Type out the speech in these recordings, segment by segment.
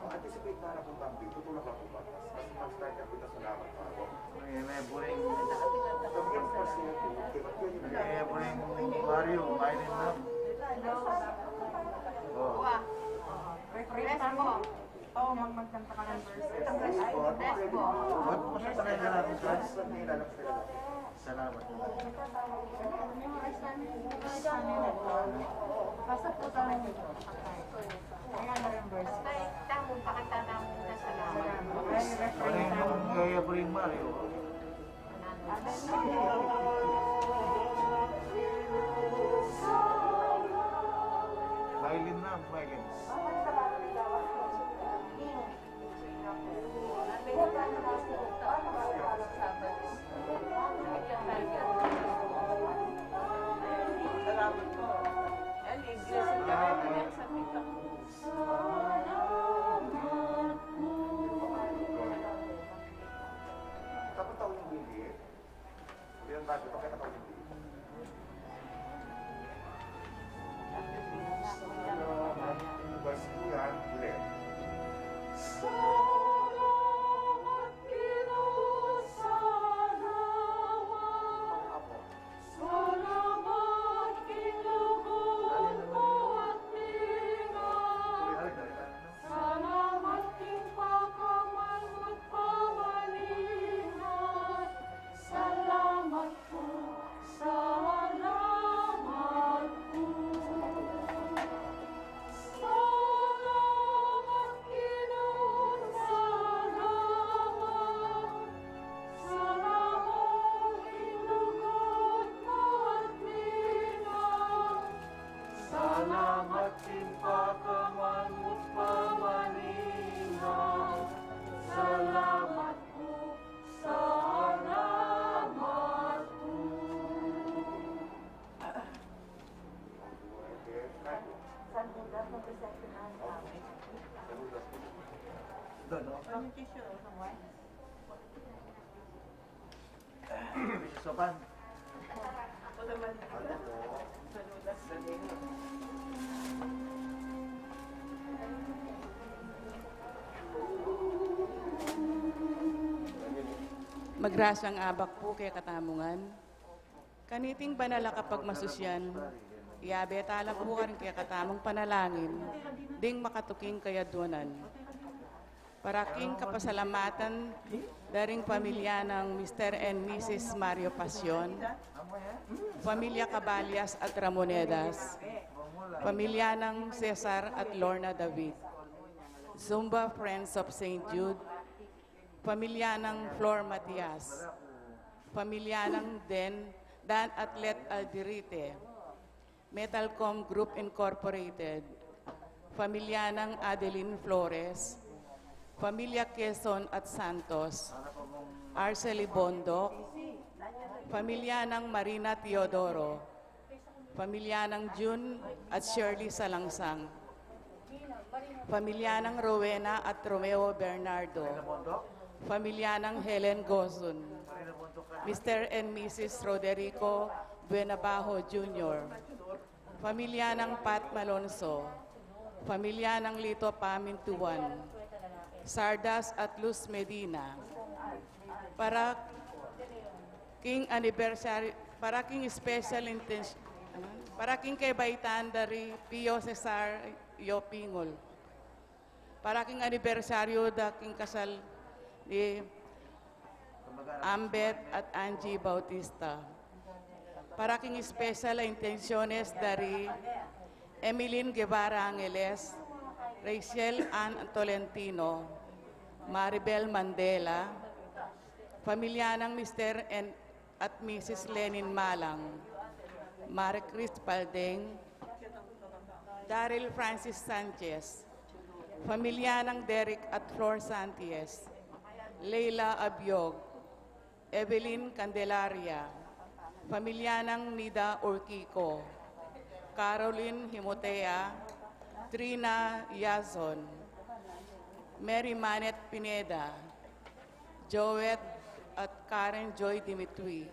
Anticipate na kung bang tutulak ako ba? Kasi mag-start ako ito sa laman pa ako. May buring... May buring Mario, mainin na. Rest mo. Oo, magkanta ka ng verse. Rest mo. Ba't mo sa panay ka natin, Chas? Salamat. Basta po tayo. Kaya na-reimburse. Tamong pakatanamon na salamat. Buring Mario. Violin na, violin. Salamat po. Yan, iglesia ka rin sa TikTok. Tapos taon yung bilit. Yan bago ito kaya taon yung bilit. Bas ko yan, ulit. Sopan. Ako naman dito. Saludas sa Domingo. Magrasyang abak po kay katamungan. Kaniting banala kapag masusyan, iabe tala po ka rin kay katamong panalangin, ding makatuking kayadunan. Paraking kapasalamatan daring pamilya ng Mr. and Mrs. Mario Pasyon, pamilya Caballas at Ramonedas, pamilya ng Cesar at Lorna David, Zumba Friends of St. Jude, pamilya ng Flor Matias, pamilya ng Dan Atlet Aldirite, Metalcom Group Incorporated, pamilya ng Adeline Flores, pamilya Quezon at Santos, Arceli Bondok, pamilya ng Marina Teodoro, pamilya ng June at Shirley Salangsang, pamilya ng Rowena at Romeo Bernardo, pamilya ng Helen Gozun, Mr. and Mrs. Roderico Buenabajo Jr., pamilya ng Pat Malonzo, pamilya ng Lito Pamintuan, Sardas at Luz Medina, para King Anibersaryu, para King Special Intention, para King Kaybaitan dari Pio Cesar Yopingol, para King Anibersaryu da King Kasal ni Ambet at Angie Bautista, para King Special Intenciones dari Emilyn Guevara Angeles, Rachel Ann Tolentino, Maribel Mandela, pamilya ng Mr. at Mrs. Lenin Malang, Marie Chris Paldeng, Daryl Francis Sanchez, pamilya ng Derek at Flor Santiez, Leila Abiog, Evelyn Candelaria, pamilya ng Nida Urquico, Caroline Himotea, Trina Yazon, Mary Manet Pineda, Joet at Karen Joy Dimitri,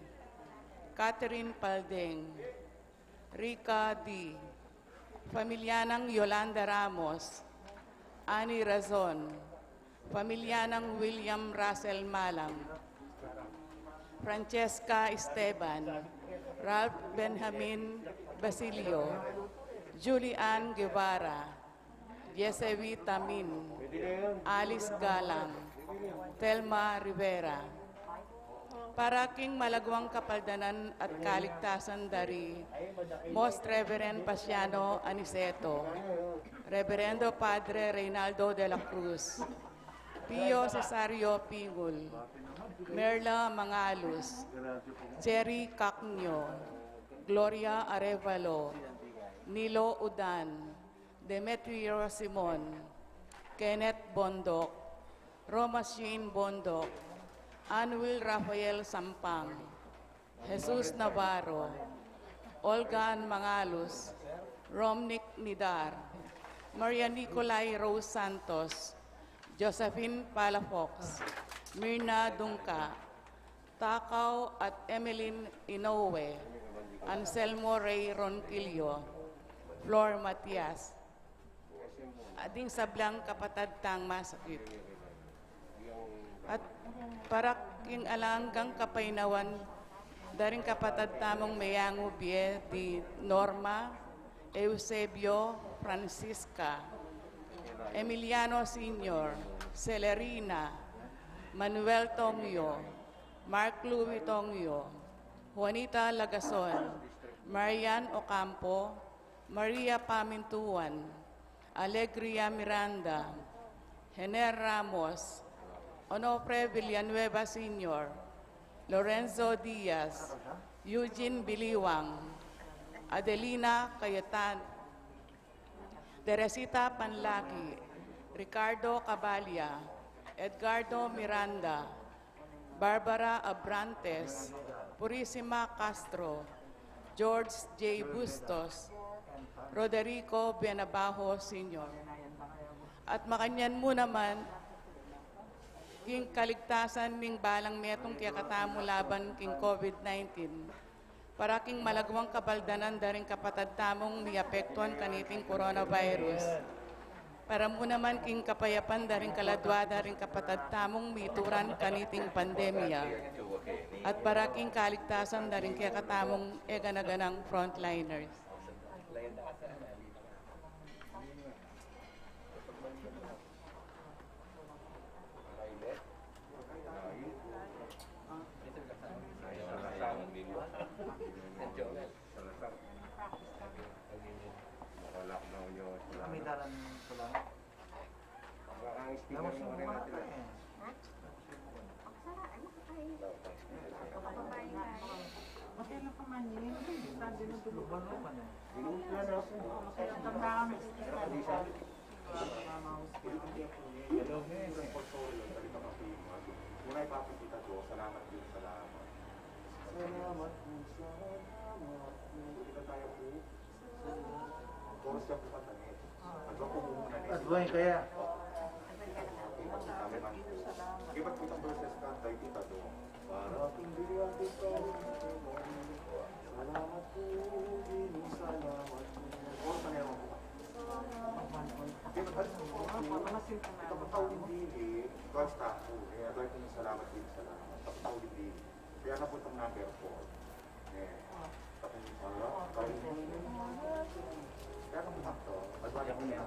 Catherine Paldeng, Rica D., pamilya ng Yolanda Ramos, Annie Razon, pamilya ng William Russell Malang, Francesca Esteban, Ralph Benjamin Basilio, Julian Guevara, Yesevi Tamin, Alice Galang, Telma Rivera. Para king malagwang kapaldanan at kaligtasan dari Most Reverend Pasiano Aniceto, Reverendo Padre Reynaldo de la Cruz, Pio Cesario Pingul, Merla Mangalus, Jerry Cacnio, Gloria Arevalo, Nilo Udan, Demetrio Simon, Kenneth Bondok, Roma Shane Bondok, Anuel Rafael Sampang, Jesus Navarro, Olgan Mangalus, Romnick Nidar, Maria Nicolay Rose Santos, Josephine Palafox, Mirna Dungka, Takaw at Emeline Inoue, Anselmo Ray Ronquillo, Flor Matias, ading sablang kapatad tang masakit. At para king alanggang kapainawan, daring kapatad tamong mayango bie di Norma, Eusebio, Francisca, Emiliano Sr., Celerina, Manuel Tongyo, Mark Louis Tongyo, Juanita Lagason, Marian Ocampo, Maria Pamintuan, Alegria Miranda, Hener Ramos, Onofre Villanueva Sr., Lorenzo Diaz, Eugene Biliwang, Adelina Cayetano, Teresita Panlaki, Ricardo Cabalia, Edgardo Miranda, Barbara Abrantes, Purisima Castro, George J. Bustos, Roderico Benabajo Sr. At makanyan mo naman, king kaligtasan ning balang metong kiyakatamo laban king COVID-19, para king malagwang kabaldanan daring kapatad tamong miapektuan kaniting coronavirus. Para mo naman king kapayapan daring kaladwada ring kapatad tamong mituran kaniting pandemya. At para king kaligtasan daring kiyakatamong eganaganang frontliners. Kami dalan pulang. Ang speaker mo rin natin. Okay lang pa man yun. Sabi ng tuluban naman eh. Muna ipapakita ko, salamat din, salamat. Salamat po, salamat. Kita tayo po. Kung siya po patangit. Adwa po muna nito. Adwain kaya. Iba't kitang verses ka, tayo kita doon. Para pindirihan kita. Salamat po, salamat po. Kung saan naman po. Ito patawin din, God's tapo. Kaya tayo po salamat din, salamat. Patawin din. Kaya na po itong number 4. Tapos salamat. Kaya na po ito. Adwanya po na.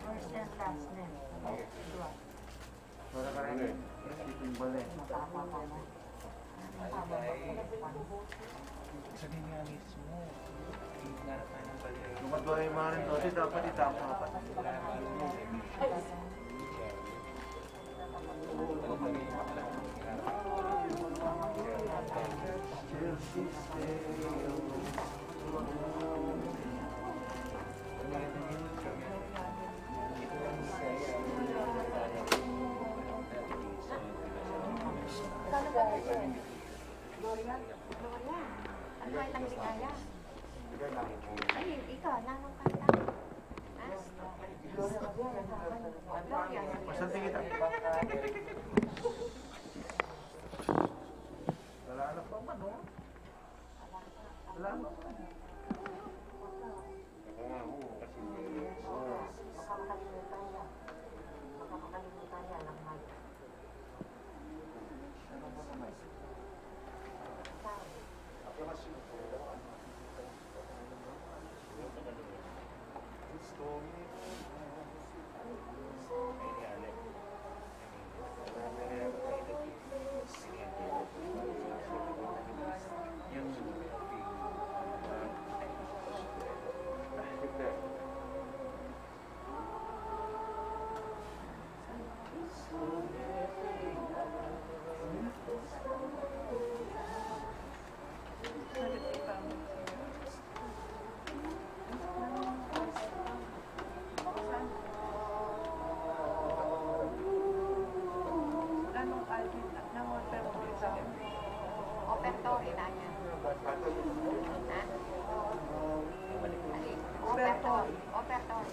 First and last name. Para ka rin. Itimbal eh. Sabihin nga mismo, hinarap tayo ng balik. Kung adwain mo rin doon, dapat itama ka pa. Gloria, ano ay tangligaya? Ay, ikaw, nanong kanta. Gloria. Masanti kita. Wala na pa man, no? Wala na pa. Makakalimutan niya ng mahal. Operatory na yan. Ha? Operatory. Operatory.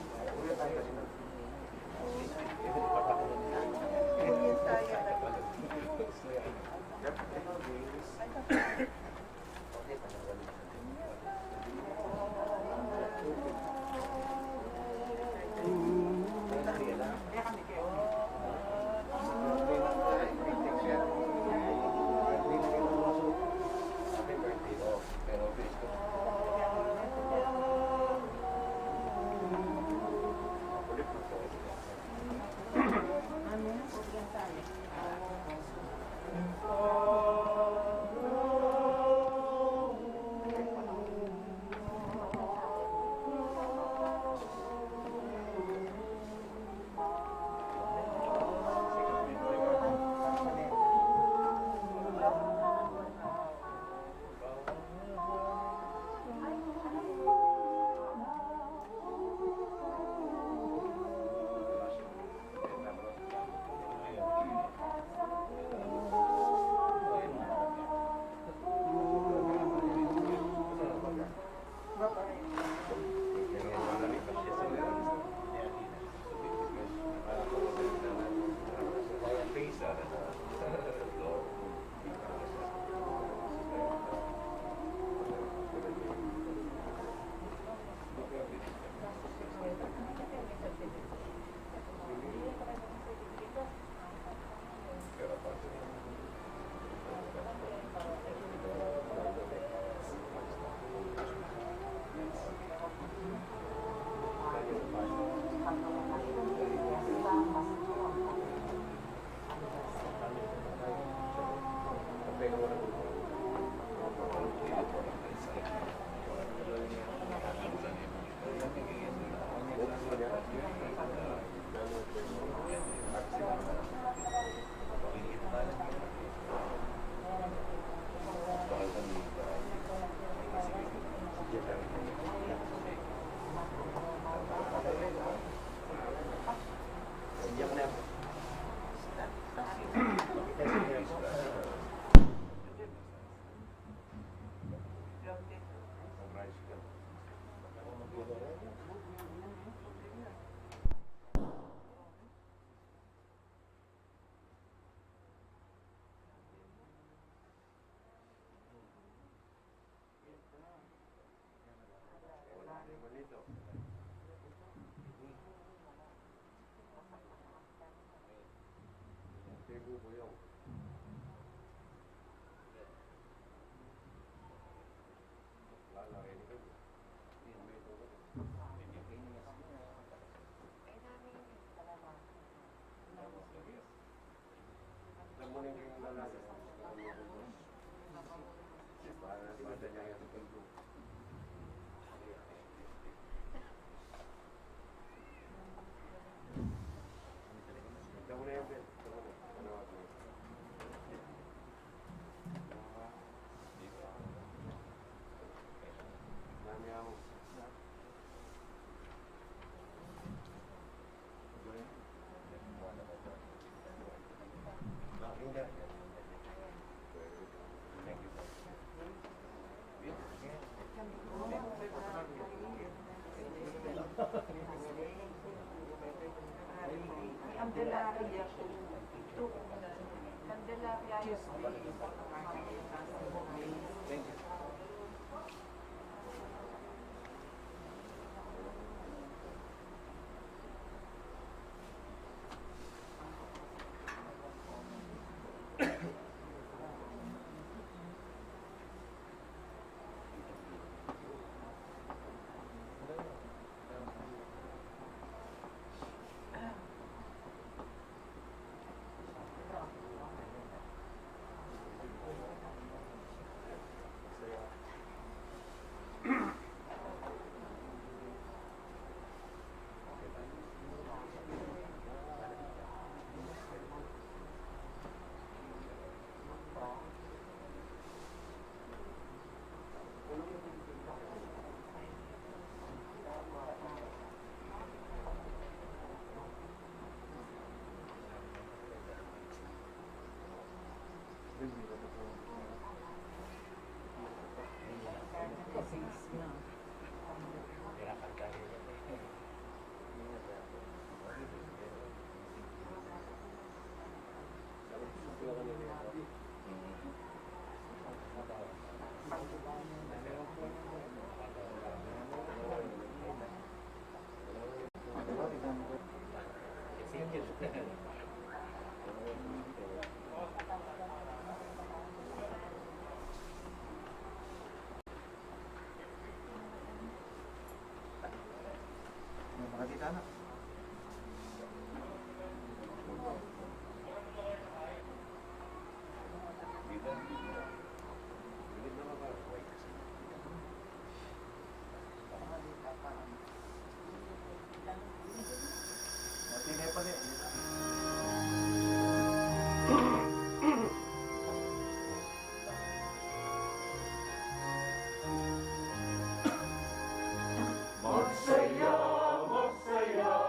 Candelaria to Candelaria Tuesday. Thank you. Makatita na. Matingay pa rin. Magsaya, magsaya.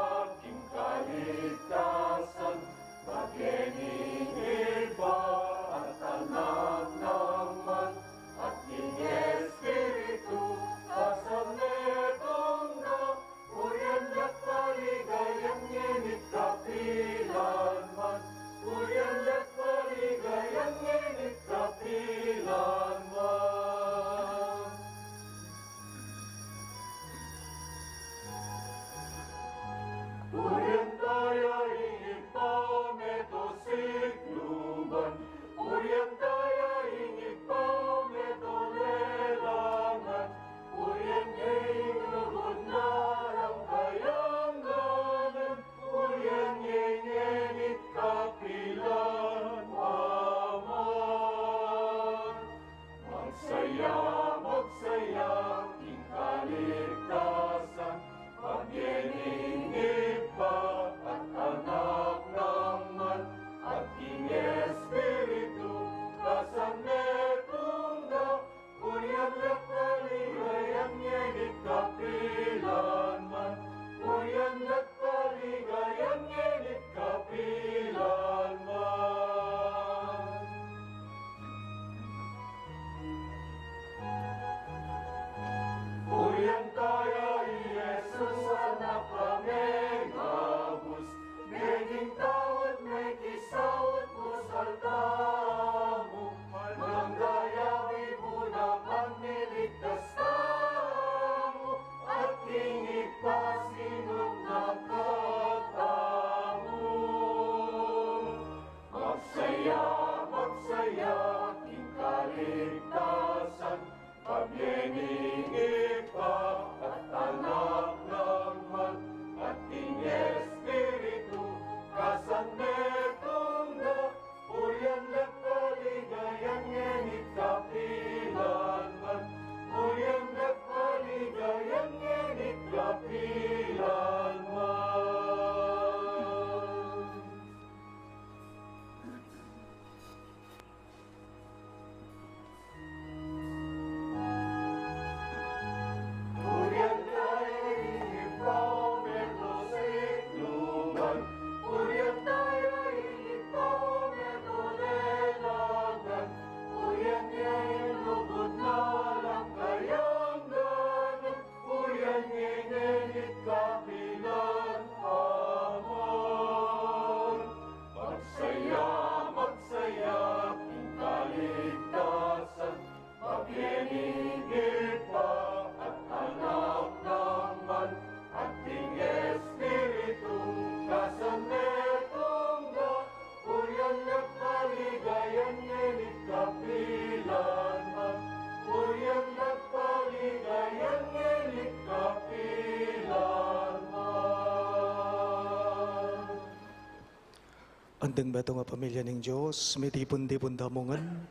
Andeng beto nga pamilya ng Diyos, may tipon-tipon damungan,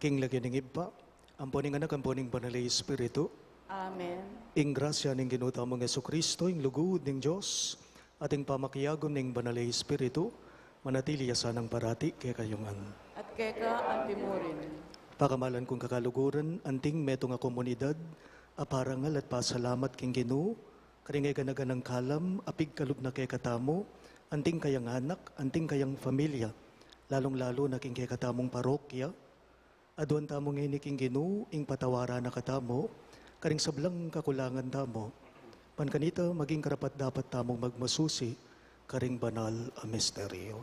king lagi ng iba, amponing anak, amponing banalay Espiritu, Amen. ing grasya ng ginutamo ng Jesucristo, ing lugod ng Diyos, ating pamakiyagon ng banalay Espiritu, manatili yasanang parati kay kayungan. At keka antimurin. Pakamalan kong kakaluguran, anting meto nga komunidad, aparangal at pasalamat king Ginoo, karingay ganaganang kalam, apig kalub na kay katamo, anting kayang anak, anting kayang familia, lalong-lalo na king kay katamong parokya, aduan tamong iniking Ginoo, ing patawara na katamo, karing sablang kakulangan tamo, pankanita maging karapat dapat tamong magmasusi, karing banal a misteryo.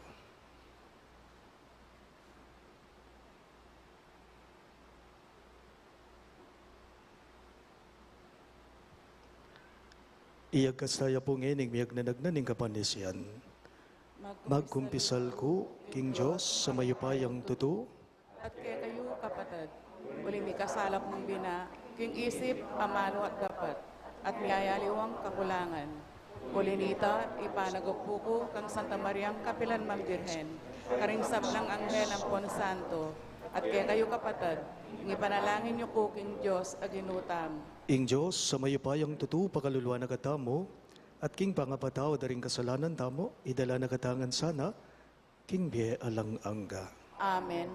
Iyag kastaya po ngening miyag nanagnaning kapanisyan. Magkumpisal ko, King Diyos, sa mayupayang tuto. At kaya kayo, kapatid, uling mi kasalap mong bina, king isip, amano at dapat, at miyayaliwang kakulangan. Ulinita, ipanagop ko kang Santa Mariang Kapilan Mambirhen, karing sablang anghel ang Pon Santo, at kaya kayo, kapatid, ipanalangin niyo ko, King Diyos, aginutam. Ing Diyos, sa mayupayang tuto, pakaluluwa na katamo, at king pangapataw daring kasalanan tamo, idala na katangan sana, king biye alang angga. Amen.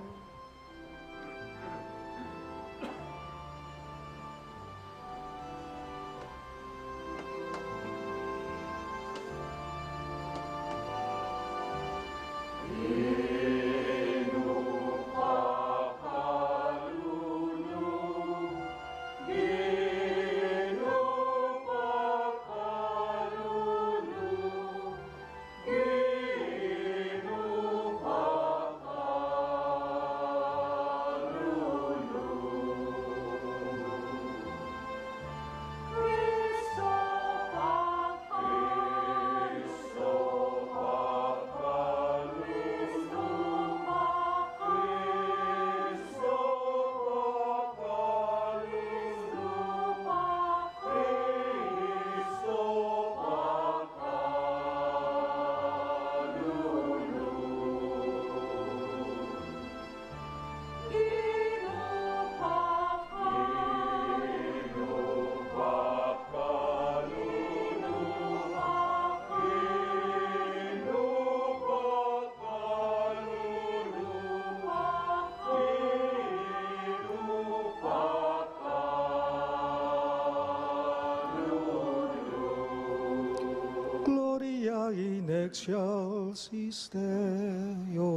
Gloria in excelsis Deo.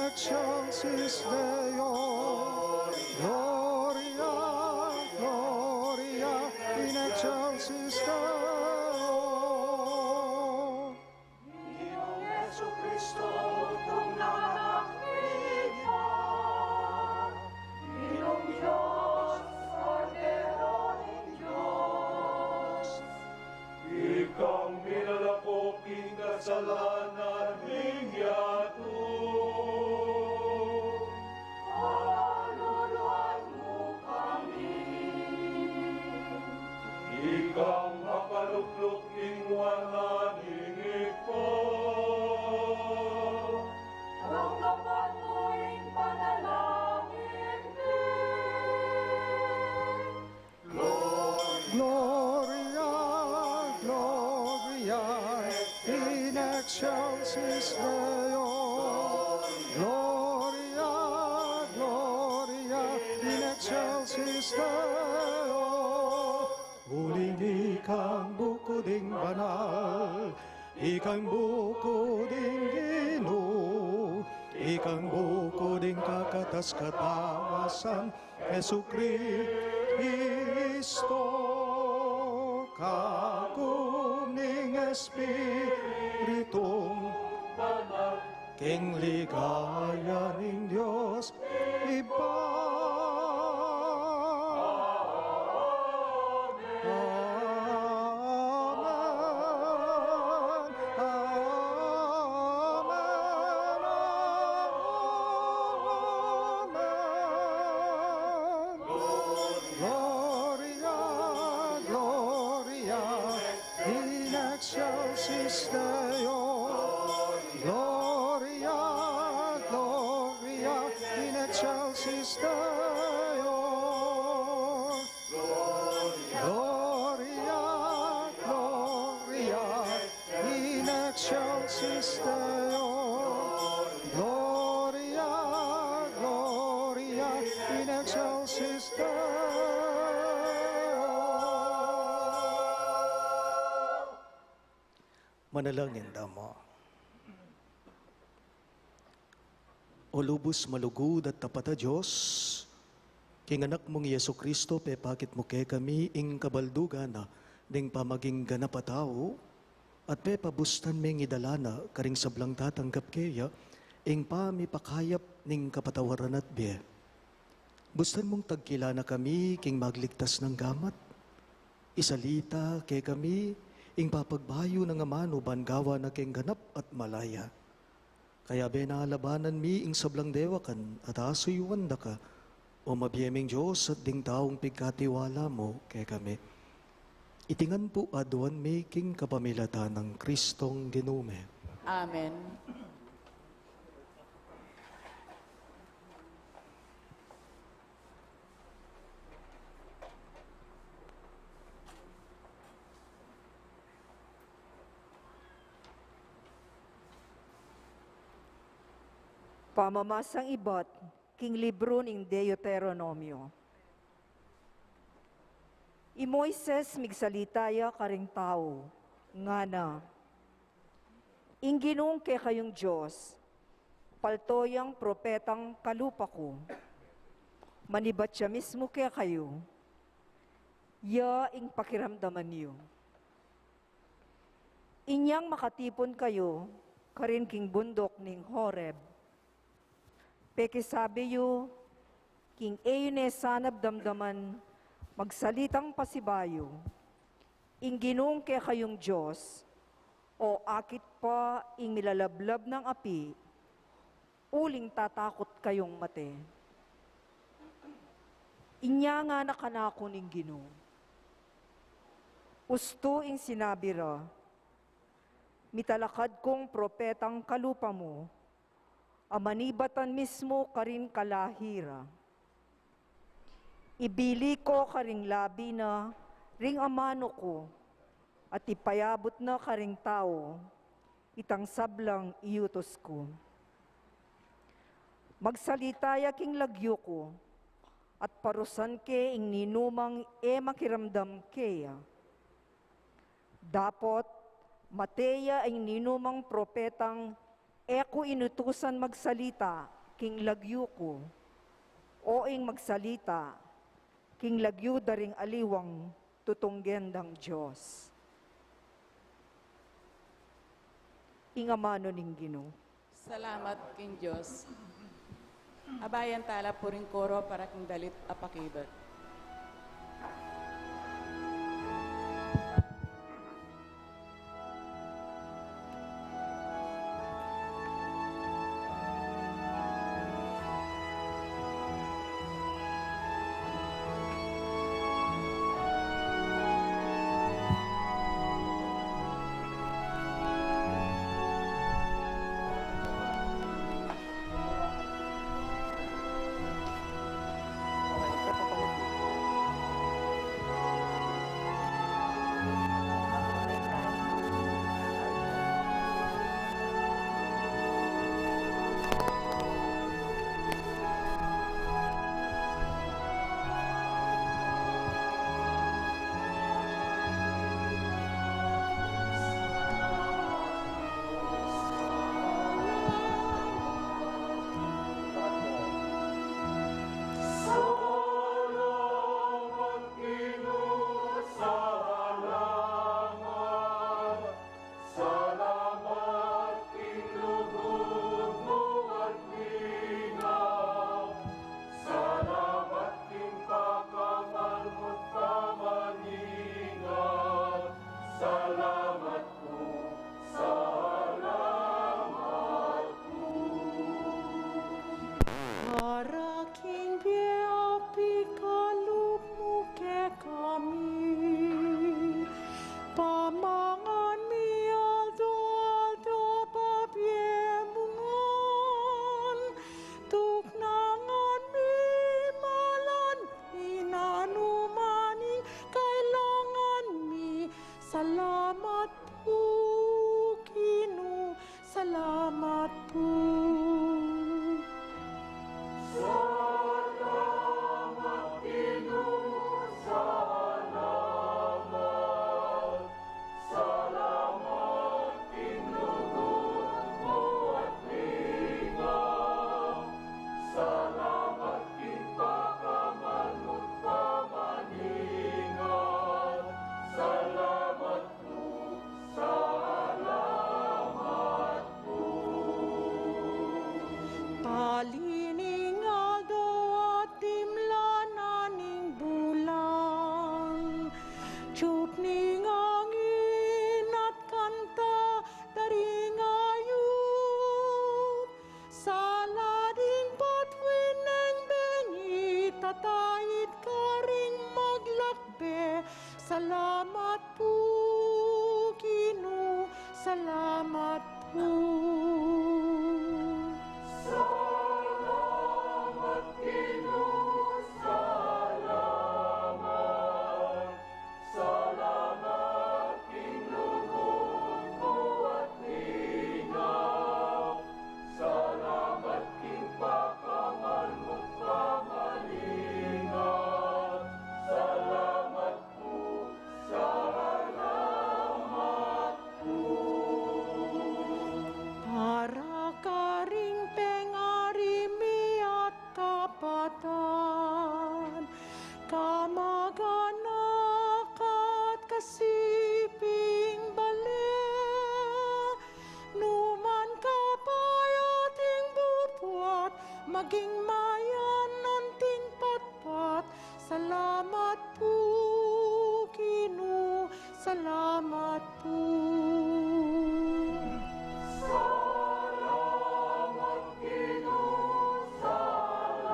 excelsis Deo. Gloria, Gloria, in excelsis Deo. Ginoong Jesucristo, kung nakakita, Ginoong Diyos, Cordero ng Diyos. Ikang pinalakoking kasalanan ng Ikatung. Kaluluan mo kami. Ikang makaluklok ng wala ng ikaw. excelsis Deo. Gloria, Gloria, in excelsis Deo. Huling ikang bukoding banal, ikang bukoding Ginoo, ikang bukoding kakatas-katawasan, Jesucristo, kagumning Espiritong king ligaya ning Diyos iba. Manalangin damo. O lubos malugod at tapat a Diyos, king anak mong Yesu Kristo, pepakit mo kay kami, ing kabaldugan na, ding pamaging ganap a tao, at pepabustan ming idalana, karing sablang tatanggap kaya, ing pamipakayap ning kapatawaran at biye. Bustan mong tagkilana kami, king magligtas ng gamat, isalita kay kami, ing papagbayo ng amano bangawa na king ganap at malaya. Kaya benalabanan mi ing sablang dewakan at asuyuan da ka, o mabiyeming Diyos at ding taong pigkatiwala mo kay kami. Itingan po aduan mi king kapamilatan ng Kristong Ginume. Amen. Pamamasang ibot, king libro ning Deuteronomio. I Moises migsalitaya karing tao, nga na, ingginong kay kayong Diyos, paltoyang propetang kalupa ko, manibat siya mismo kay kayo, ya ing pakiramdaman niyo. Inyang makatipon kayo, karin king bundok ning Horeb, pekisabi yu, king eyune sanab damdaman, magsalitang pasibayo, ingginong kay kayong Diyos, o akit pa ing milalablab ng api, uling tatakot kayong mate. Inya nga nakanako ning Ginoo. Usto ing sinabi ra, mitalakad kong propetang kalupa mo, amanibatan mismo karin kalahira. Ibili ko karing labi na ring amano ko, at ipayabot na karing tao, itang sablang iutos ko. Magsalitaya king lagyo ko, at parusan ke ing ninumang makiramdam keya. Dapot, mateya ing ninumang propetang eko inutusan magsalita, king lagyo ko, o ing magsalita, king lagyo daring aliwang tutunggendang Diyos. Ing amano ning Ginoo. Salamat king Diyos. Abayan tala puring koro para king dalit apakibat. Salamat po, Ginoo, salamat po. Salamat, Ginoo, salamat. Salamat, King lugod mo at linaw. Salamat, King pakaman mo't pamalingat. Salamat po, salamat po. Para ka ring pengarimi at kapatan, kamag-anak at kasiping bale, numan kapayating butwat, maging mayan nunting patpat. Salamat po, Ginoo, salamat po. Salamat, Ginoo, salamat.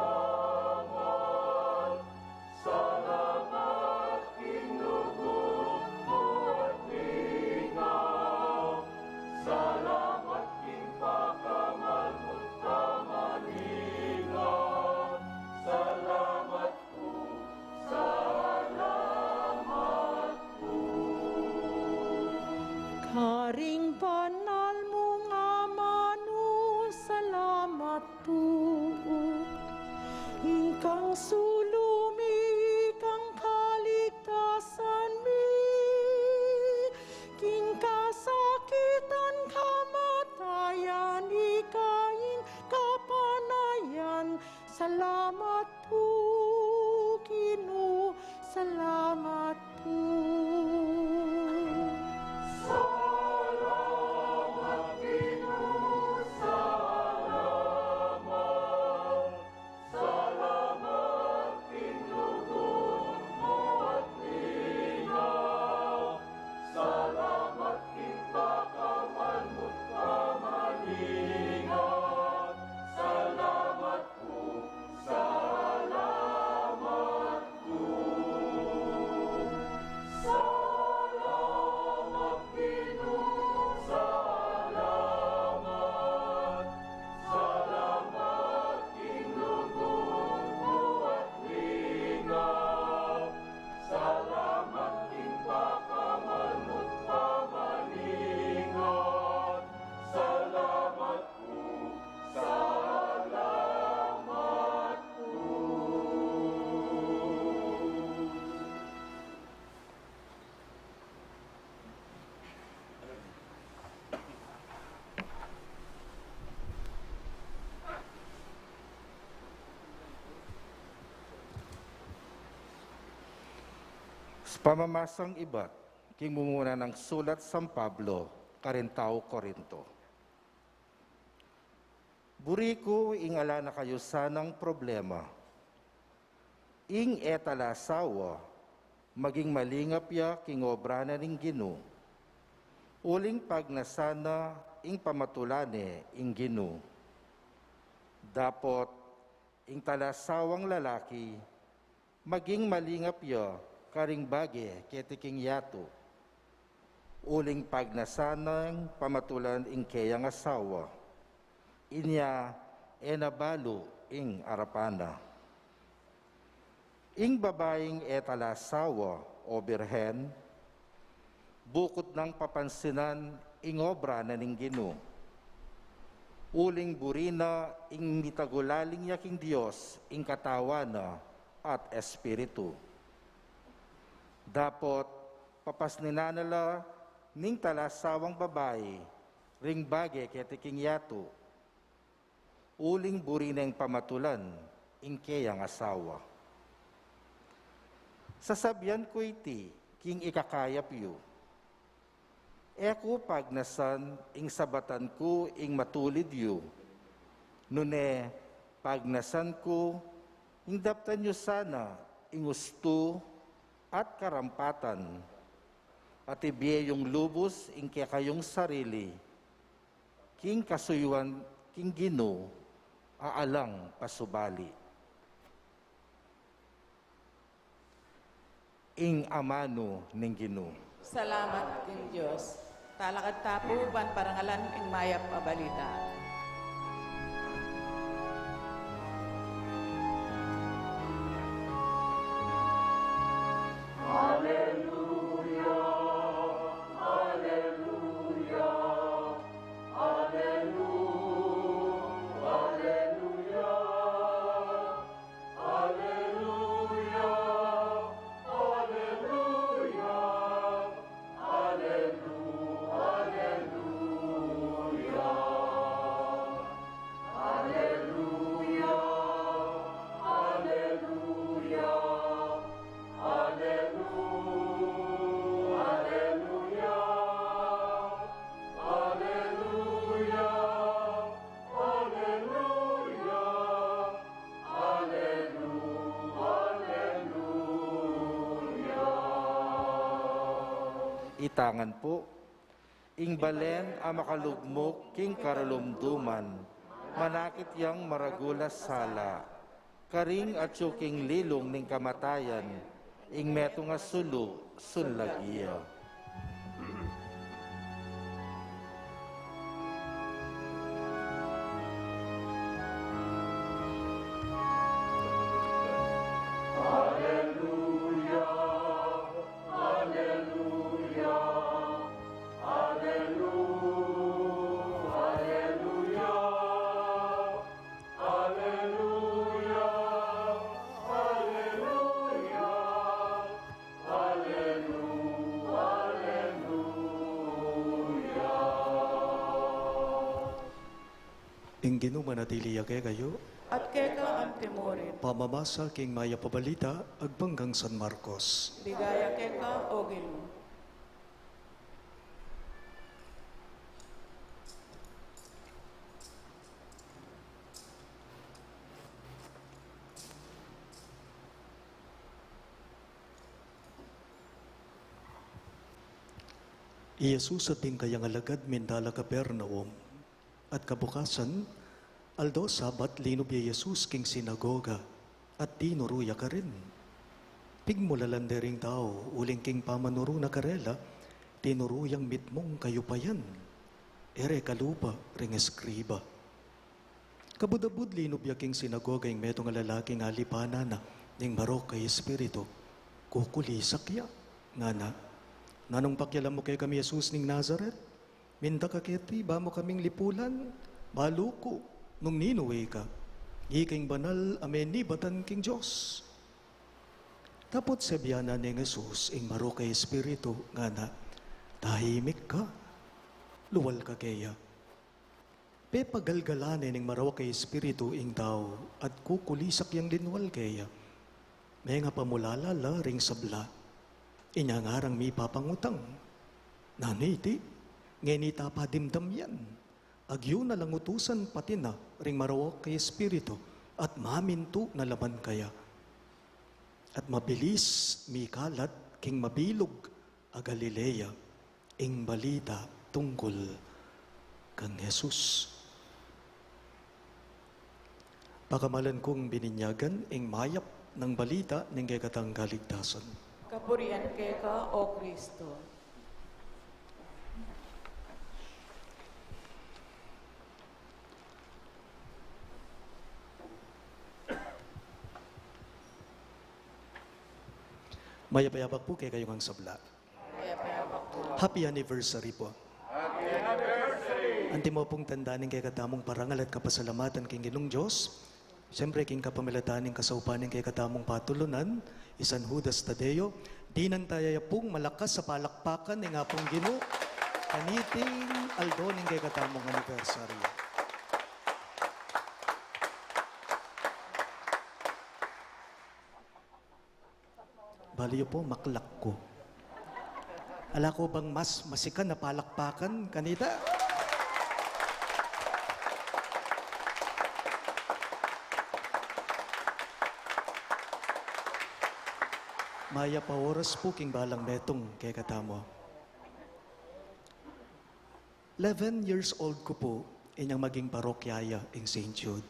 Salamat, King lugod mo at linaw. Salamat, King pakaman mo't pamalingat. Salamat po, salamat po. Karing banal mong amano, salamat po. Ikang sulumi, ikang kaligtasan mi. King kasakitan, kamatayan, ikaing kapanayan. Salamat po, Ginoo, salamat po. Salamat, Ginoo, salamat. Salamat, King lugod mo at linaw. Salamat, King pakaman mo't pamalingat. Salamat po, salamat po. Salamat, Ginoo, salamat. Salamat, King lugod mo at linaw. Salamat, King pakaman mo't pamalingat. Salamat po, salamat po. Sa pamamasang iba't, king mumuna ng sulat San Pablo, Karintao, Korinto. Buriko, ingala na kayo sanang problema. Ing etala sawa, maging malingap ya king obra na ning Ginoo. Uling pagnasana, ing pamatulane, ing Ginoo. Dapot, ing talasawang lalaki, maging malingap ya, karing bage ketiking yato. Uling pagnasanang pamatulan ing kayang asawa. Inya enabalo ing arapana. Ing babaeng etalasawa o birhen, bukod ng papansinan ing obra na ning Ginoo. Uling burina ing mitagulaling yaking Diyos ing katawana at espiritu. Dapot papasninanala ning talasawang babae ring bage ketiking yato. Uling burina ing pamatulan ing kayang asawa. Sasabyan ko iti king ikakayap yu. Eko pagnasan ing sabatan ko ing matulid yu. Nune pagnasan ko ing daptan yu sana ing gusto at karampatan, at ibiye yung lubos ing kaya kayong sarili, king kasuyuan king Ginoo, aalang pasubali. ing amano ning Ginoo. Salamat king Diyos. Talakad tapuban parangalan ing mayap a balita. Itangan po, ing balen a makalugmok king karalumduman, manakit yang maragulas sala, karing at king lilong ning kamatayan, ing meto nga sulo, sunlagiya. Ing Ginoo manatili kayo, At keka ang timurin. pamamasa king maya pabalita, agbanggang San Marcos. Bigaya keka o Ginoo. Jesus at ting kayang alagad mindala Kapernaum. At kabukasan, aldo sabat linob ya Jesus king sinagoga at tinuruya ka rin. Pigmulalandering tao, uling king pamanuro na karela, tinuruyang mitmong kayo pa yan. Ere kalupa, ring eskriba. Kabudabud linob ya king sinagoga ing metong lalaking alipanana, ning Parokya espiritu, kukulisak ya, nga na. Nanong pakyalam mo kay kami Jesus ning Nazaret? Minta ka kiti, ba mo kaming lipulan? Maluko, nung ninuwi ka. Iking banal, amen ni batan king Diyos. Tapos sabiyanan ni Jesus, ing Parokya espiritu, nga na, tahimik ka, luwal ka kaya. Pepagalgalanin ning Parokya espiritu ing tao, at kukulisak yang linwal kaya. May nga pamulalala ring sabla, inyangarang mi papangutang. Naniti, ngenita pa dimdam yan. Agyo na lang utusan pati na ring Parokya espiritu at maminto na laman kaya. At mabilis mi kalat king mabilog a Galilea ing balita tungkol kang Jesus. Pakamalan kong bininyagan ing mayap ng balita ng kekatang kaligtasan. Kapurian keka o Kristo. Mayapayapak po kay kayong ang sabla. Happy anniversary po. Happy anniversary! Anti mo pong tandaanin kay katamong parangal at kapasalamatan king Ginong Diyos. Siyempre, king kapamilataning kasaupanin kay katamong patulunan, isan Judas Thaddeo, di nang tayaya pong malakas sa palakpakan ng nga pong Ginoo, kaniting aldoning kay katamong anibersaryo. Baliyo po, maklak ko. Ala ko bang mas masikan na palakpakan kanita? Maya pa oras po king balang metong kay katamo. 11 years old ko po, inyang maging parokyaya in St. Jude.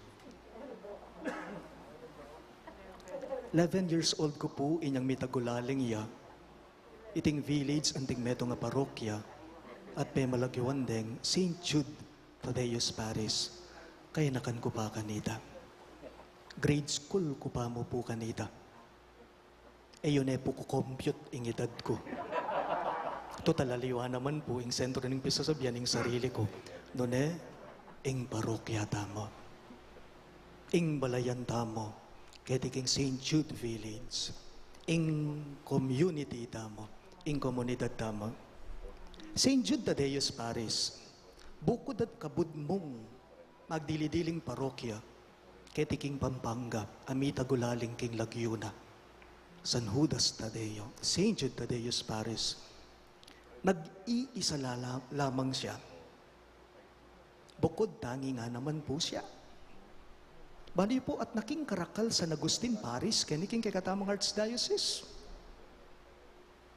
11 years old ko po inyang mitagulaling iya. Iting village anting meto nga parokya at pe malagyawan deng St. Jude, Thaddeus Parish. Kaya nakan ko pa kanita. Grade school ko pa mo po kanita. Yun po ko compute ing edad ko. Total aliwa naman po ing sentro ng pisasabihan ing sarili ko. Doon ing parokya tamo. Ing balayan tamo. Kaya king St. Jude Village. Ing community tamo. Ing komunidad tamo. St. Jude Thaddeus Parish. Bukod at kabud mong magdilidiling parokya. Kaya king Pampanga. Amita gulaling king Laguna. San Judas Tadeo. St. Jude Thaddeus Parish. Nag-iisa lamang siya. Bukod tangi nga naman po siya. Bali po at naking karakal sa Agustin Parish, kaniking kakatamang Archdiocese.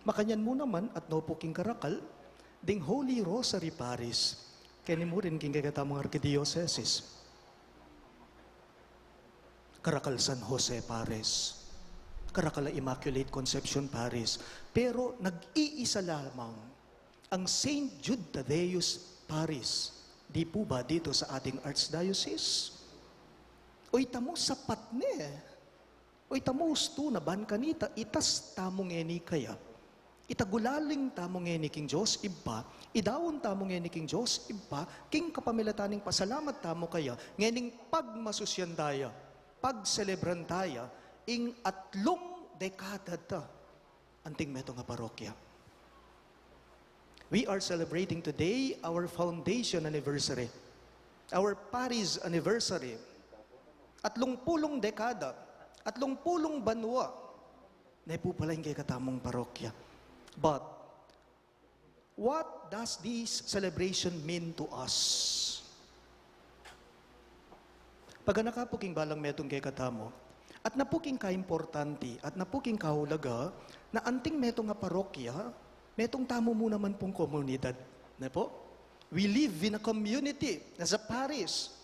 Makanyan mo naman at no po king karakal, ding Holy Rosary Parish, kani mo rin king kakatamang Archdiocese. Karakal San Jose Parish, karakal Immaculate Conception Parish, pero nag-iisa lamang ang St. Jude Thaddeus Parish. Di po ba dito sa ating Archdiocese? Oy tamo sapat ne. Oy tamo usto na ban kanita itas tamong eni kaya. Itagulaling tamong eni king Diyos iba, idawon tamong eni king Diyos iba, king kapamilataning pasalamat tamo kaya, ngening pagmasusyan daya, pagselebran daya, ing atlong dekada ta, anting meto nga parokya. We are celebrating today our foundation anniversary, our parish anniversary. Atlong pulong dekada, atlong pulong banwa, na po pala yung kay katamong parokya. But, what does this celebration mean to us? Pag nakapuking balang metong kay katamo, at napuking ka-importante, at napuking kahulaga, na anting metong nga parokya, metong tamo mo naman pong komunidad. Na po? We live in a community, as a parish.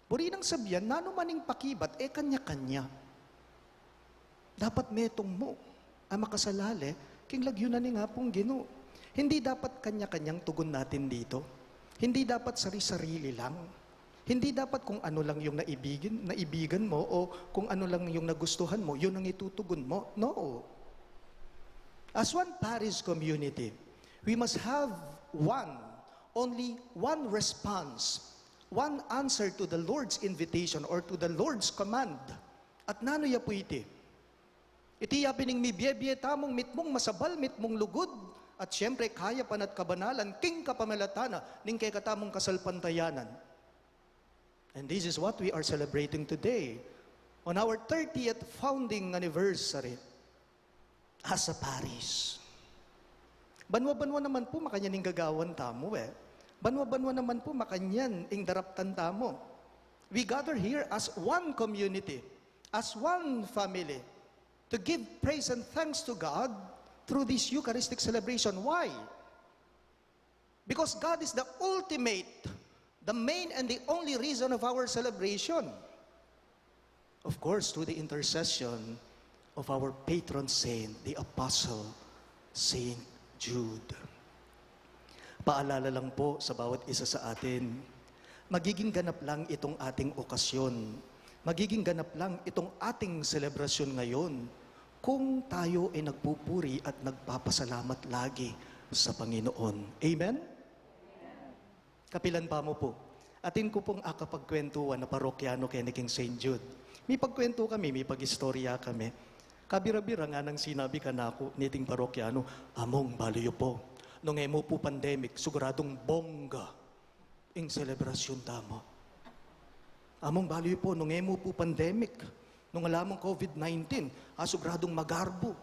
Buri nang sabihan, nano maning pakibat, kanya-kanya. Dapat metong mo, ang makasalali, king lagyo na ni nga pong Ginoo. Hindi dapat kanya-kanyang tugon natin dito. Hindi dapat sari-sarili lang. Hindi dapat kung ano lang yung naibigan mo o kung ano lang yung nagustuhan mo, yun ang itutugon mo. No. As one parish community, we must have only one response, one answer to the Lord's invitation or to the Lord's command. At nano ya po iti? Iti ya pining mibiyebye tamong mitmong masabal, mitmong lugod, at siyempre kaya panat kabanalan, king kapamalatana, ning kay katamong kasalpantayanan. And this is what we are celebrating today, on our 30th founding anniversary as a parish. Banwa-banwa naman po makanyaning gagawan tamo Banwa-banwa naman po makanyan ing daraptan tamo. We gather here as one community, as one family, to give praise and thanks to God through this Eucharistic celebration. Why? Because God is the ultimate, the main and the only reason of our celebration. Of course, through the intercession of our patron saint, the Apostle Saint Jude. Paalala lang po sa bawat isa sa atin, magiging ganap lang itong ating okasyon. Magiging ganap lang itong ating selebrasyon ngayon kung tayo ay nagpupuri at nagpapasalamat lagi sa Panginoon. Amen? Kapilan pa mo po. Atin ko pong akapagkwentuhan na parokyano kay King St. Jude. May pagkwento kami, may pag-istorya kami. Kabira-bira nga nang sinabi ka na ako niting parokyano, among baliyo po. Nung emo po pandemic, siguradong bongga ing selebrasyon tamo. Among baliyo po, nung emo po pandemic, nung alamang COVID-19, siguradong magarbo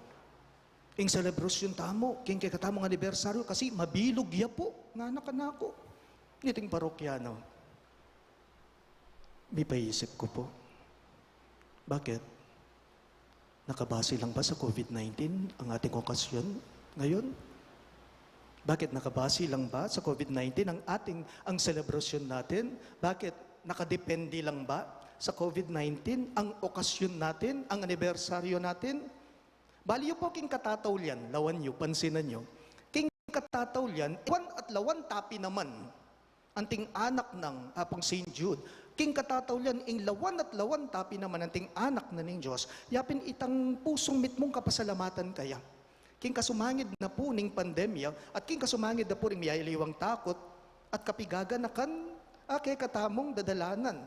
ing selebrasyon tamo, king kay katamong anibersaryo, kasi mabilog ya po, nganak na ako. Niting parokyano. May paisip ko po. Bakit? Nakabase lang ba sa COVID-19 ang ating okasyon ngayon? Bakit nakabase lang ba sa COVID-19 ang selebrasyon natin? Bakit nakadepende lang ba sa COVID-19, ang okasyon natin, ang anibersaryo natin. Baliyo po king katatawlyan, lawan nyo, pansinan nyo. King katatawlyan, lawan tapi naman, anting anak ng apong St. Jude. King katatawlyan, ing lawan tapi naman, anting anak na ning Diyos. Yapin itang pusong mitmong kapasalamatan kaya. King kasumangid na po ning pandemya, at king kasumangid na po ning mayaliwang takot, at kapigaganakan, ake katamong dadalanan.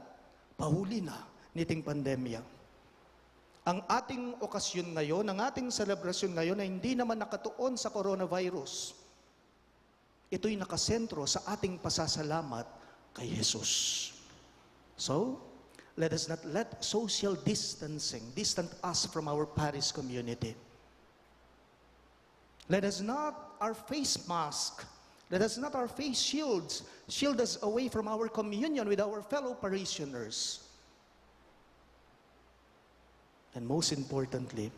Pahuli na niting pandemya. Ang ating okasyon ngayon, ang ating selebrasyon ngayon na hindi naman nakatuon sa coronavirus. Ito'y nakasentro sa ating pasasalamat kay Jesus. So, let us not let social distancing distance us from our parish community. Let us not our face mask, let us not our face shields shield us away from our communion with our fellow parishioners. And most importantly,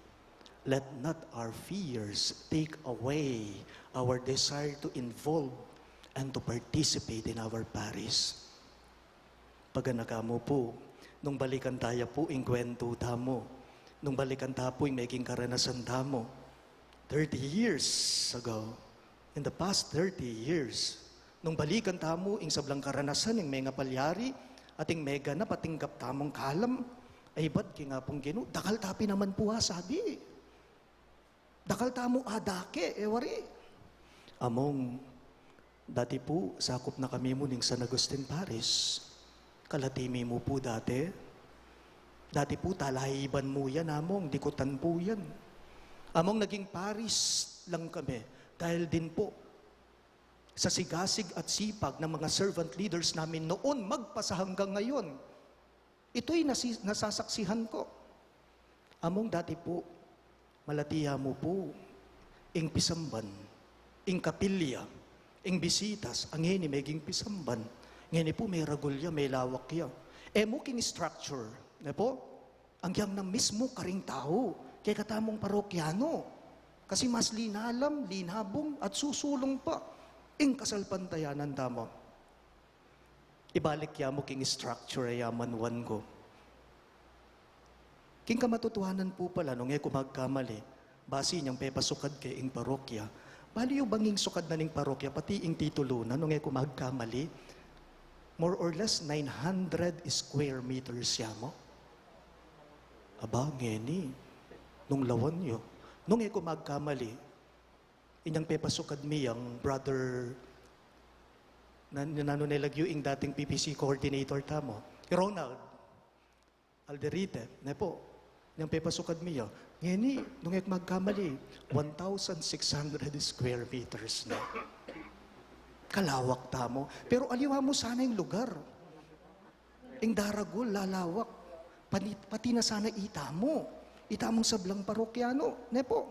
let not our fears take away our desire to involve and to participate in our parish. Paganaga mo po, nung balikan tayo po ing kwento tamo, nung balikan tayo po ing making karanasan tamo, 30 years ago, in the past 30 years, nung balikan tamo ing sablang karanasan ing may nga palyari, ating mega na patinggap tamong kalam, ay ba't ki nga pong Ginoo, dakal tapi naman po sabi. Dakal tamo adake, wari. Among, dati po, sakop na kami mo ning San Agustin Parish. Kalatimi mo po dati. Dati po, talahiban mo yan, among, dikutan po yan. Among naging parish lang kami. Dahil din po, sa sigasig at sipag ng mga servant leaders namin noon, magpasa hanggang ngayon. Ito'y nasasaksihan ko. Among dati po, malatiya mo po, ing pisamban, ing kapilya, ing bisitas, ang hini meging pisamban. Ngini po may ragulya, may lawak ya. Mo king structure, na po, ang yang na mismo karing tao, kay katamong parokyano. Kasi mas linalam, linabong, at susulong pa, ing kasalpantayanan tamo. Ibalik ya mo king structure ay manwan ko. King kamatutuhanan po pala, nung ko magkamali, basi niyang pepasukad kay ing parokya, bali yung banging sukad na ning parokya, pati ing titulo na, nung ko magkamali, more or less 900 square meters siya mo. Aba, ngeni, nung lawan nyo, nung ko magkamali, inyang pepasukad miyang brother nanonelagyo ing dating PPC coordinator tamo. Ronald Alderite, na po, yung pepasukad miya, ngeni, nung magkamali, 1,600 square meters na. Kalawak tamo. Pero aliwa mo sana yung lugar. Ing daragol, lalawak. Pati na sana itamo. Itamong sablang parokyano, na po.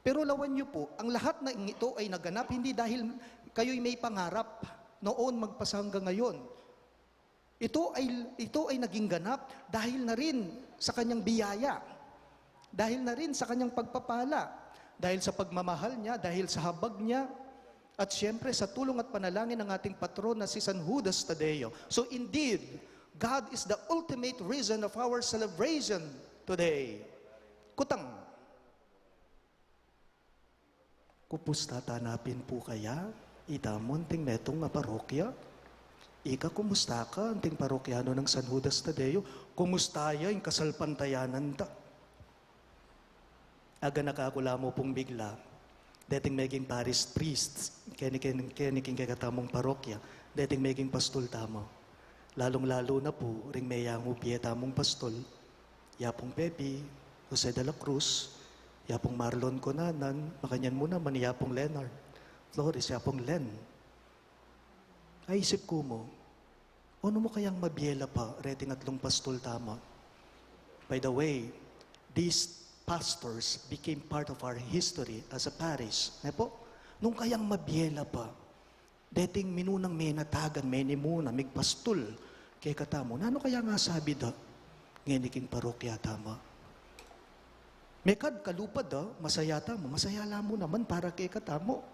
Pero lawan nyo po, ang lahat na ito ay naganap, hindi dahil kayo'y may pangarap noon magpasangga ngayon. Ito ay naging ganap dahil na rin sa kanyang biyaya. Dahil na rin sa kanyang pagpapala. Dahil sa pagmamahal niya, dahil sa habag niya, at siyempre sa tulong at panalangin ng ating patron na si San Judas Tadeo. So indeed, God is the ultimate reason of our celebration today. Kutang, kupusta tanapin po kaya? Itamon ting metong nga parokya. Ika, kumusta ka? Anting parokyano ng San Judas Tadeo. Kumusta yung kasalpantayanan ta? Aga nakakula mo pong bigla. Dating maging parish priest. Keniking kagatamong parokya. Dating maging pastol tamo. Lalong-lalo na po, ring mayang upiye tamong pastol. Yapong Pepe, Jose de la Cruz, yapong Marlon Conanan, makanyan mo naman, yapong Leonard. Flores, yapong Len. Ay, isip ko mo, ano mo kayang mabiyela pa, reting atlong pastol tama? By the way, these pastors became part of our history as a parish. Po? Nung kayang mabiyela pa, dating minunang may natagan, may nimuna, may pastol, kay katamo, ano kaya nga sabi da? Ngeniking parokya tama. Mekad kalupad da, masaya tamo, masaya mo naman para kay katamo.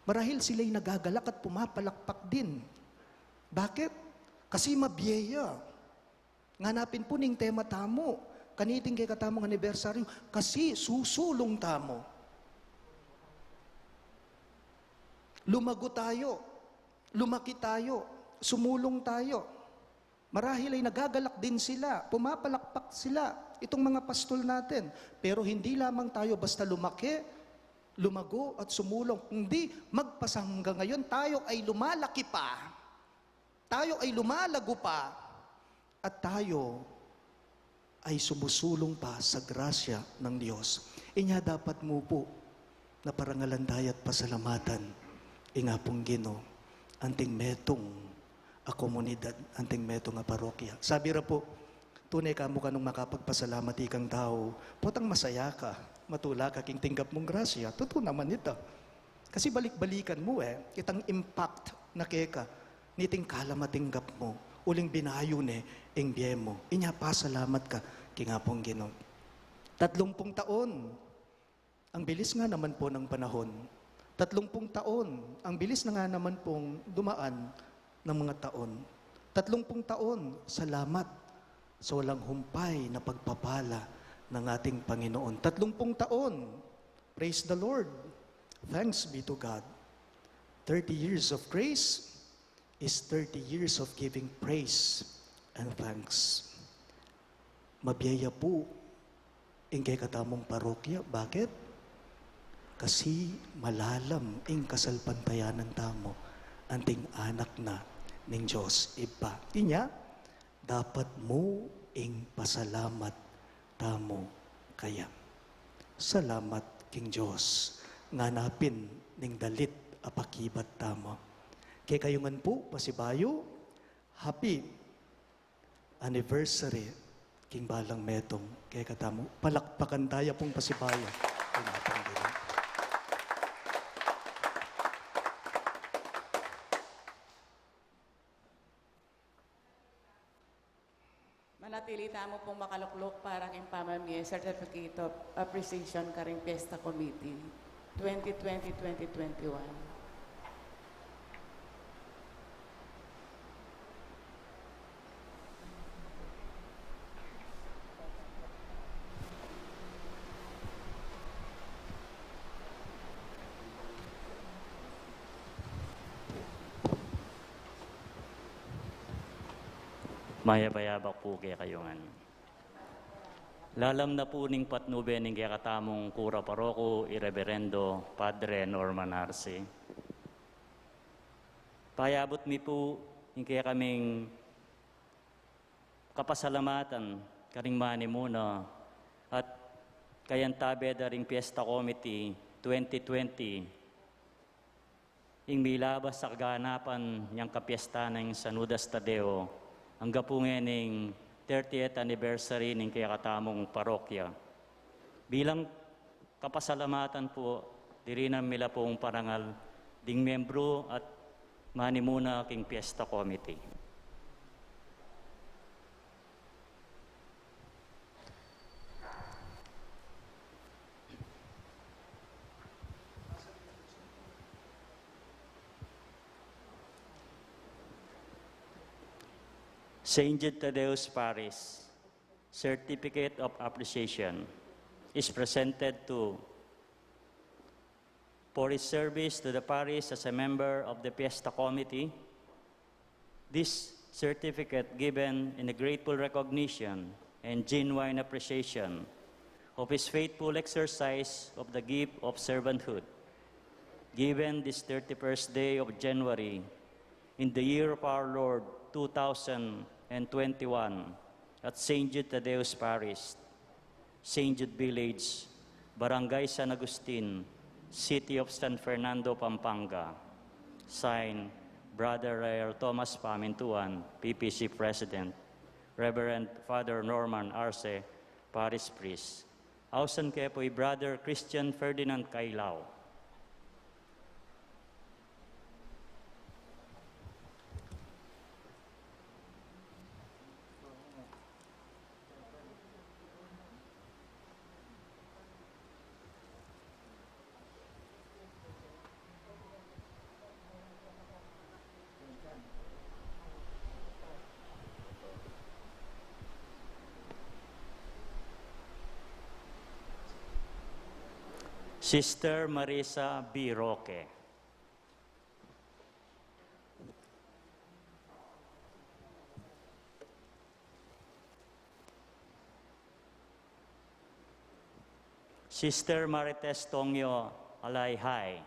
Marahil sila'y nagagalak at pumapalakpak din. Bakit? Kasi mabiyaya. Nganapin po ning tema tamo. Kaniting kay katamong anibersaryo. Kasi susulong tamo. Lumago tayo. Lumaki tayo. Sumulong tayo. Marahil ay nagagalak din sila. Pumapalakpak sila. Itong mga pastol natin. Pero hindi lamang tayo basta lumaki, lumago at sumulong. Hindi, magpasa hanggang ngayon, tayo ay lumalaki pa. Tayo ay lumalago pa. At tayo ay sumusulong pa sa grasya ng Diyos. Inya dapat mo po na parangalan tayo at pasalamatan. Inga pong Ginoo, anting metong a komunidad, anting metong a parokya. Sabi ra po, tunay ka mo ka nung makapagpasalamat ikang tao, potang masaya ka, matula ka king tinggap mong grasya. Totoo naman ito. Kasi balik-balikan mo kitang impact na keka, niting kalamatinggap mo, uling binayo ing biye mo. Inya pasalamat ka, kingapong Ginoo. 30 taon. Ang bilis nga naman po ng panahon. 30 taon. Ang bilis na nga naman pong dumaan ng mga taon. 30 taon. Salamat sa walang humpay na pagpapala ng ating Panginoon. 30 taon. Praise the Lord. Thanks be to God. 30 years of grace is 30 years of giving praise and thanks. Mabiyaya po ing kay katamong parokya. Bakit? Kasi malalam ing kasalpantayanan tamo anting anak na ning Diyos iba. Inya, dapat mo ing pasalamat tamo kaya. Salamat king Diyos. Nganapin ning dalit apakibat tamo. Kay kayungan po, pasibayo, happy anniversary king balang metong kay katamo. Palakpakan tayo pong pasibayo. Manatili tamo pong makaluklok para king pamamiyay Certificate of Appreciation karing Fiesta Committee 2020-2021. Mayabayabak po kaya kayongan. Lalam na po ning patnube ning kaya katamong kura paroko, ireverendo, Padre Norman Arce. Payabot mi po ning kaya kaming kapasalamatan karing mani muna at kayan tabe daring Fiesta Committee 2020 ing milabas sa kaganapan niyang kapiesta ng Sanudas Tadeo ang gapungen ng 30th anniversary ng kaya katamong parokya. Bilang kapasalamatan po, diri na mila pong parangal ding membro at manimuna king Fiesta Committee. St. Jude Thaddeus Parish Certificate of Appreciation is presented for his service to the parish as a member of the Fiesta Committee. This certificate given in a grateful recognition and genuine appreciation of his faithful exercise of the gift of servanthood, given this 31st day of January in the year of our Lord 2021 at St. Jude Thaddeus Parish, St. Jude Village, Barangay San Agustin, City of San Fernando, Pampanga. Signed, Brother Rael Thomas Pamintuan, PPC President, Reverend Father Norman Arce, Parish Priest. Ausan kaya po'y Brother Christian Ferdinand Kailao. Sister Marisa B. Roque. Sister Marites Tongyo Alayhay.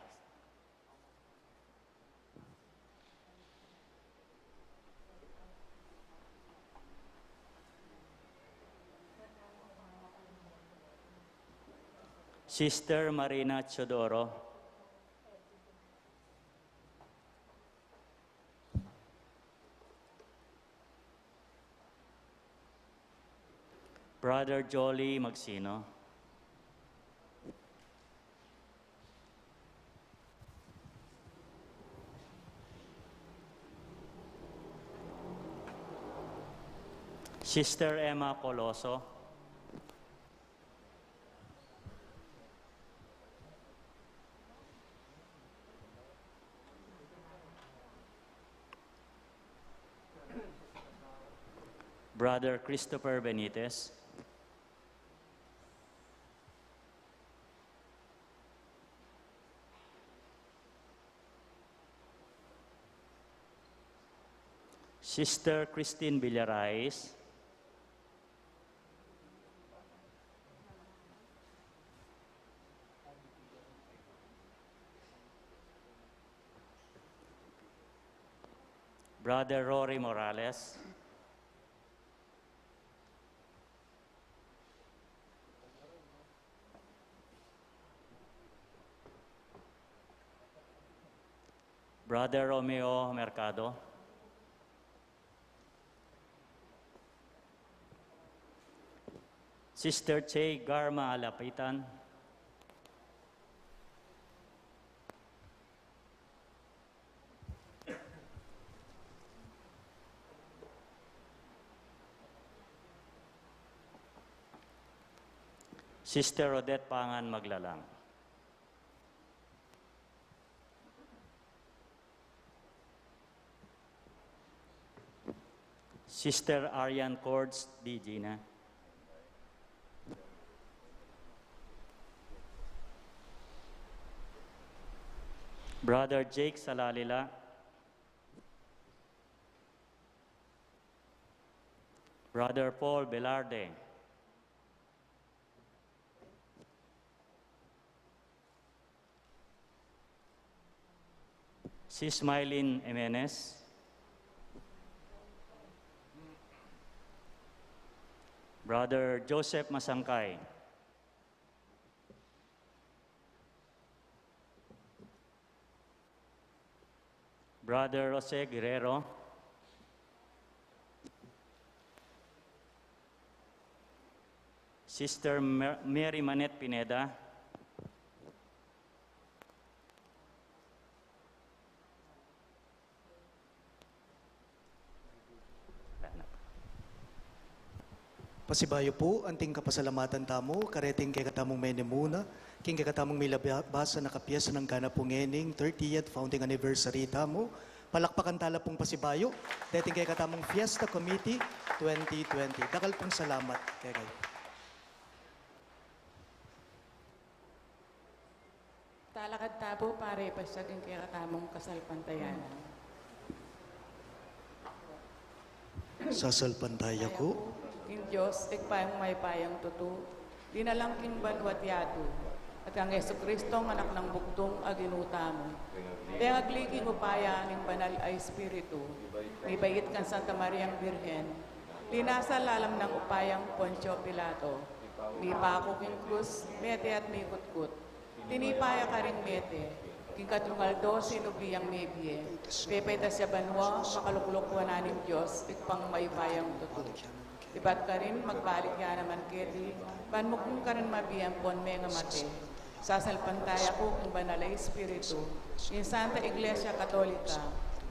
Sister Marina Chodoro. Brother Jolly Magsino. Sister Emma Coloso. Brother Christopher Benitez. Sister Christine Villarais. Brother Rory Morales. Brother Romeo Mercado. Sister Che Garma Alapitan. Sister Odette Pangan Maglalang. Sister Arian Cords D. Gina. Brother Jake Salalila. Brother Paul Velarde. Sis Mylene Jimenez. Brother Joseph Masangkay. Brother Jose Guerrero. Sister Mary Manette Pineda. Pasibayo po, anting kapasalamatan tamo, kareting kay katamong menemuna, king kay katamong milabasa na kapiyesa ng kanapungening 30th founding anniversary tamo, palakpakan tala pong pasibayo, dating kay katamong Fiesta Committee 2020. Dakal pong salamat kay kayo. Talakad tabo pare pasaging kay katamong kasalpantayanan. Sasalpantaya ko. King Diyos, ikpayong may payang tutu, di na lang king banwat yado, at ang Yesu Kristong anak ng bugtong aginuta mo. Kaya agliking upaya ning banal ay Espiritu, may bayit kan Santa Mariang Birhen, di nasa lalam ng upayang Poncio Pilato, may pako king krus, mete at may kutkut, tinipaya ka ring mete, king katrungaldo sinubiyang mebye, pepeta siya banwa, makaluklukwa na ning Diyos, ikpang may payang tutu. Ibat ka rin, magbalik nga naman kiti, panmukong ka rin mabiyampon may nga mate. Sasalpantaya ko kung banal ay Espiritu, in Santa Iglesia Katolika,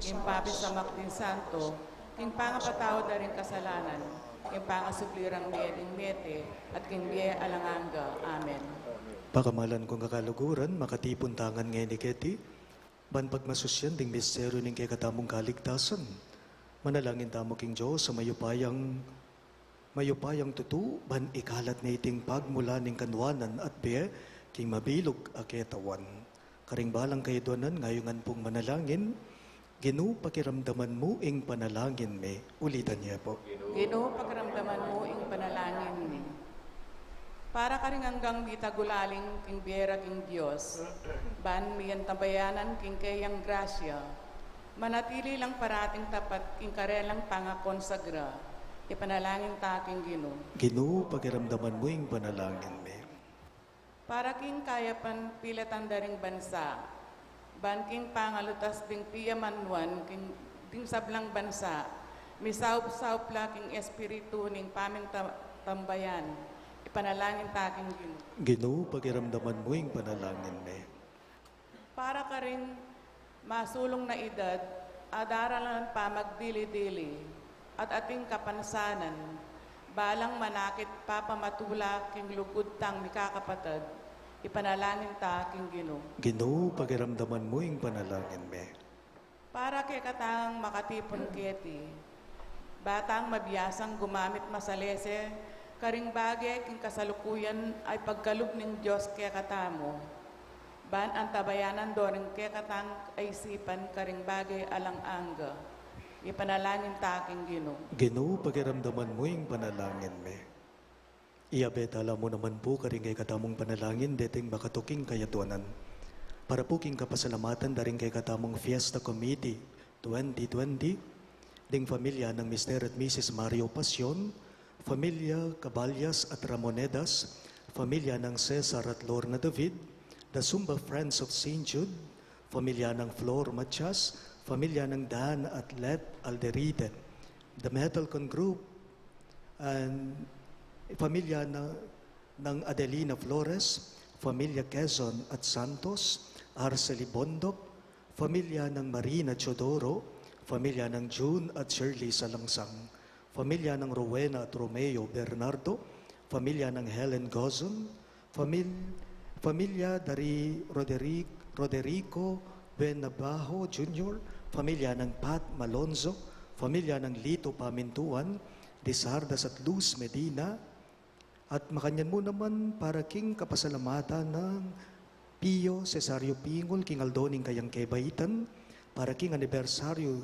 in Papis Samak din Santo, in pangapatawad na rin kasalanan, in pangasuplirang miyeding mete, at king biye alanganga. Amen. Pakamalan kong kakaluguran, makatipon tangan ngayon ni Keti, ban pagmasusyan ding misteryo ning kay katamong kaligtasan. Manalangin tamo king Diyos sa mayupayang tutu, ban ikalat na iting pagmula ning kanwanan at biye, king mabilog aketawan. Karing balang kayo donan ngayongan pong manalangin, Ginoo pakiramdaman mo ing panalangin me. Ulitan niya po. Ginoo pakiramdaman mo ing panalangin mi. Para ka rin hanggang di tagulaling king biyera king Diyos, ban miyan tabayanan king kayang grasya, manatili lang parating tapat king karelang pangakonsagra, ipanalangin ta king Ginoo. Ginoo pakiramdaman mo ing panalangin me. Para king kayapan pilatan daring bansa, ban king pangalutas ding piyamanwan king ding sablang bansa, misaup-saup la king espiritu ning paming tambayan, ipanalangin ta king Ginoo. Ginoo pakiramdaman mo ing panalangin me. Para ka rin masulong na edad, adaralan pa magdili-dili, at ating kapansanan, balang manakit papamatula king lugod tang mikakapatad, ipanalangin ta king Ginoo. Ginoo pakiramdaman mo ing panalangin me. Para kay katang makatipon keti, batang mabiyasang gumamit masalese, karing bagay king kasalukuyan ay pagkalub ng Diyos kay katamo. Ban ang tabayanan doring kay katang ay sipan karing bagay alang angga. Ipanalangin ta king Ginoo. Ginoo pakiramdaman mo ing panalangin me. Iabetala mo naman po karing kay katamong panalangin deting makatuking kayatuanan. Para po king kapasalamatan daring kay katamong Fiesta Committee 2020, ding familia ng Mr. at Mrs. Mario Pasyon, familia Caballas at Ramonedas, familia ng Cesar at Lorna David, the Sumba Friends of St. Jude, familia ng Flor Matias, familia ng Dan at Let Alderite, the Metalcon Group, and familia ng Adelina Flores, familia Quezon at Santos, Arceli Bondok, familia ng Marina Chodoro, familia ng June at Shirley Salangsang, familia ng Rowena at Romeo Bernardo, familia ng Helen Gozon, familia dari Roderico Benabajo Jr., familia ng Pat Malonzo, familia ng Lito Pamintuan, Disardas at Luz Medina, at makanyan mo naman para king kapasalamatan ng Pio Cesaryo Pingol, king Aldoning kayang Kebaitan, para king Anibersaryu,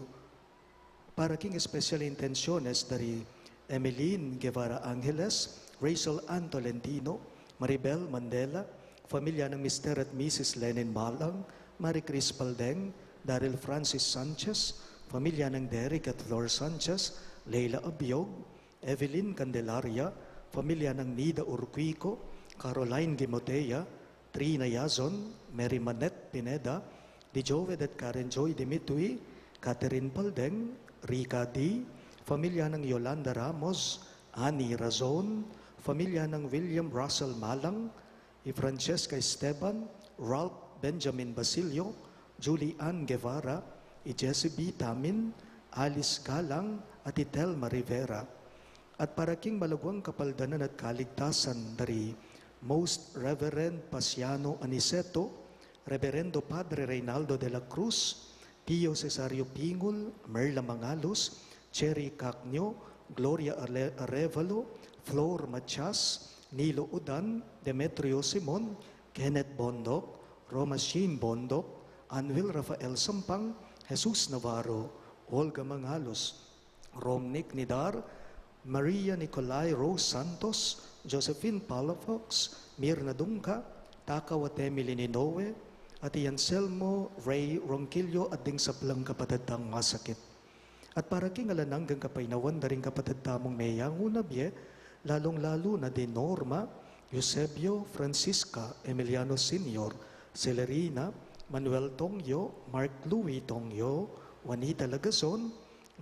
para king special intenciones dari Emeline Guevara Angeles, Rachel Ann Tolentino, Maribel Mandela, familia ng Mr. at Mrs. Lenin Malang, Marie Cris Paldeng, Daryl Francis Sanchez, familia ng Derek at Flor Sanchez, Leila Abiog, Evelyn Candelaria, familia ng Nida Urquico, Caroline Gimotea, Trina Yazon, Mary Manette Pineda, Dijoved at Karen Joy Dimitui, Catherine Paldeng, Rica D, familia ng Yolanda Ramos, Annie Razon, familia ng William Russell Malang, Francesca Esteban, Ralph Benjamin Basilio, Julie Ann Guevara, Jessie B. Tamin, Alice Galang, at Telma Rivera. At para king malagwang kapaldanan at kaligtasan dari Most Reverend Pasiano Aniceto, Reverendo Padre Reynaldo de la Cruz, Pio Cesaryo Pingol, Merla Mangalos, Cherry Cacnio, Gloria Arevalo, Flor Matias, Nilo Udan, Demetrio Simon, Kenneth Bondok, Romashine Bondok, Anwil Rafael Sampang, Jesus Navarro, Olga Mangalos, Romnick Nidar, Maria Nicolay Rose Santos, Josephine Palafox, Mirna Dungka, Takaw at Emily Ninowe, at Anselmo Ray Ronquillo at ding saplang kapatid tang masakit. At para king alananggang kapainawan daring kapatid tamong mayang unabye, lalong-lalo na din Norma, Eusebio, Francisca, Emiliano Sr., Celerina, Manuel Tongyo, Mark Louis Tongyo, Juanita Lagazon,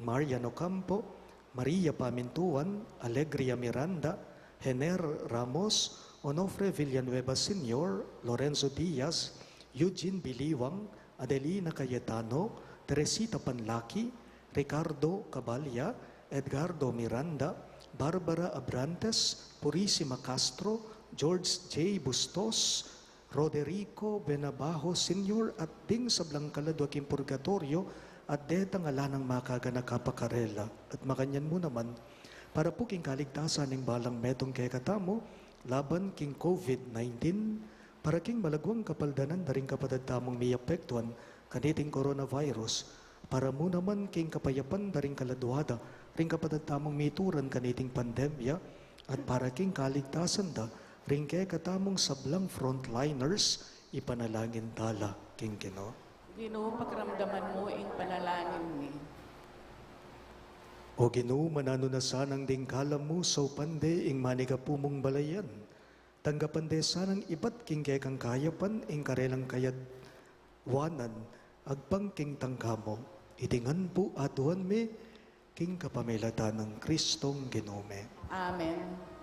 Mariano Campo, Maria Pamintuan, Alegria Miranda, Hener Ramos, Onofre Villanueva Sr., Lorenzo Diaz, Eugene Biliwang, Adelina Cayetano, Teresita Panlaki, Ricardo Cabalya, Edgardo Miranda, Barbara Abrantes, Purisima Castro, George J. Bustos, Roderico Benabajo Sr. at ding sablang kaladwaking purgatorio at detang alanang makaga na kapakarela. At makanyan mo naman, para po king kaligtasan ng balang metong kay katamo, laban king COVID-19, Paraking malagwang kapaldanan na rin kapatid tamong may apektuan kaniting coronavirus. Para mo naman king kapayapan na rin kaladwada rin kapatid tamong mituran kaniting pandemya at para king kaligtasan da rin kay katamong sablang frontliners ipanalangin tala king Ginoo. Ginoo, pagramdaman mo ing panalangin ni. O Ginoo, manano na sanang ding kalam mo so pande ing manigapumong balayan. Tanggapan de sanang ibat king kay kang kayapan ing karelang kayad wanan agpang king tangkamo. Itingan po atuan me king kapamilatan ng Kristong Ginome. Amen.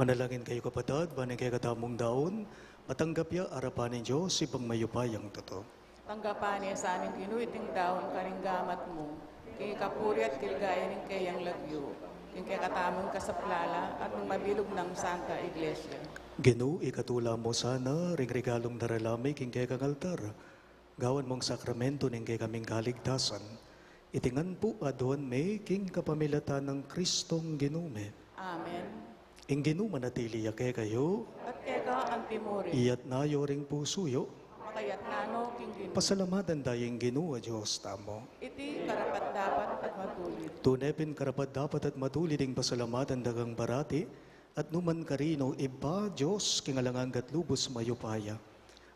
Manalangin kayo kapatid, banay kayo katamong daon, matanggap ya arapan ng Diyos ipang mayupayang totoo. Tanggapan niya sa aming kinuiting daon karing gamat mo, kay kapuri at kilgaya ng kayang lagyo, yung kay katamong kasaplala at ng mabilog ng Santa Iglesia. Ginoo, ikatula mo sana, ring regalong daralami king kay kang altar, gawan mong sakramento ng kay kaming kaligtasan, itingan po aduan may king kapamilatan ng Kristong Ginome. Amen. Ing Ginoo manatili kay kayo, At kaya ang timuri, iyat na yoring pusuyo, makayat nano king Ginoo. pasalamatan dayeng Ginoo a Diyos tamo. Iti karapat dapat at matulid. Tunepin karapat dapat at matulid ing pasalamatan dagang barati, at numan karino iba Diyos kingalangan gat lubos mayupaya.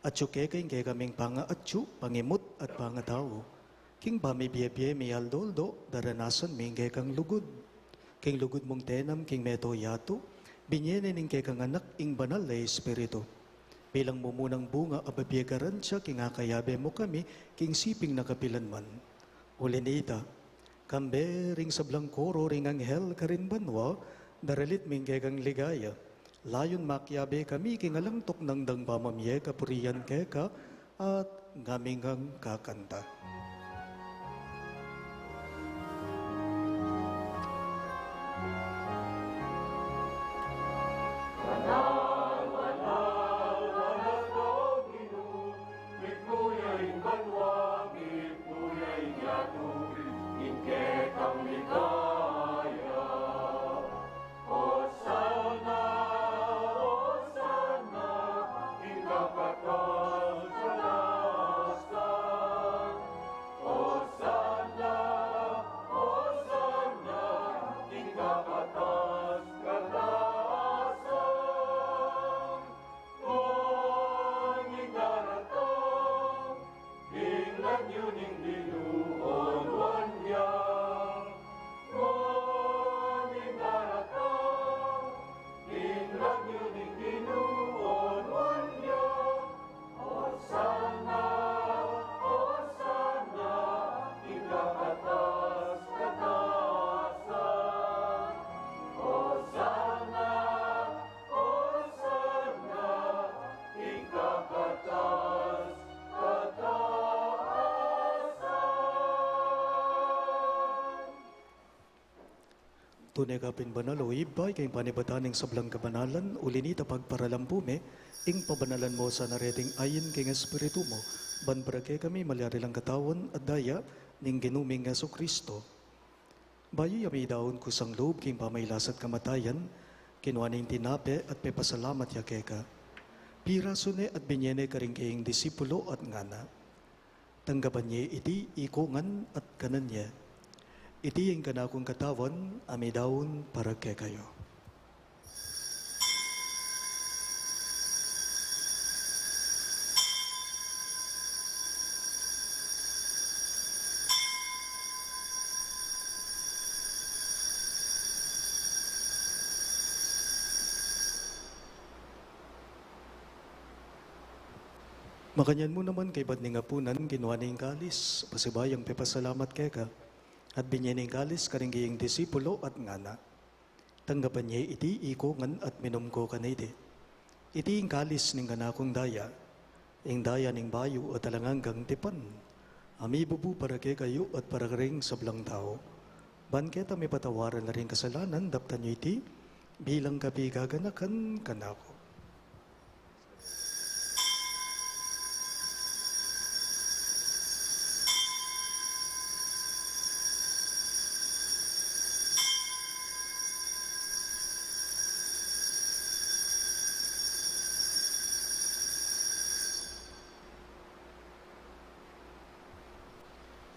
Atyo kay kaming pangaatyo, pangimot at pangatao. King bami biye mi aldoldo, daranasan mi kang lugod. King lugod mong tenam, king meto yato, binyene ning kang anak, ing banal na espiritu. Bilang mumunang bunga, ababiyagaran siya, king akayabe mo kami, king siping nakapilan man. Ulinita, kambe ring sablang koro ring anghel karin banwa, daralit ming kang ligaya. Layon makyabe kami, king alangtok ng dang pamamye, kapuriyan keka, at ngamingang kakanta. Tunay kapin banal o ibay, kayong panibataning sablang kabanalan, ulinita pagparalampume, ing pabanalan mo sa nareting ayin king espiritu mo, banbarake kami malyarilang katawan at daya, ning ginuming Yesu Kristo. Bayo yami daon kusang loob, king pamaylasat kamatayan, kinuaning tinape at pepasalamat yakeka. Pirasune at binyene karing kayong disipulo at ngana. Tanggapan niya iti ikungan at kanan niya. Iti yung kanakong katawan, amidaon para kay kayo. Makanyan mo naman kay Badning Apunan, kinuha ning kalis, pasibayang pepasalamat kay ka. At binyaning kalis karinggiyang disipulo at ngana. Tanggapan niya iti ikungan at minumko ka na iti. Iti yung kalis ning kanakong daya, ing daya ning bayo at talanganggang tipan. Ami bubu para kay kayo at para ring sablang tao. Banketa may patawaran na rin kasalanan, daptan niyo iti, bilang kapi gaganakan kanako.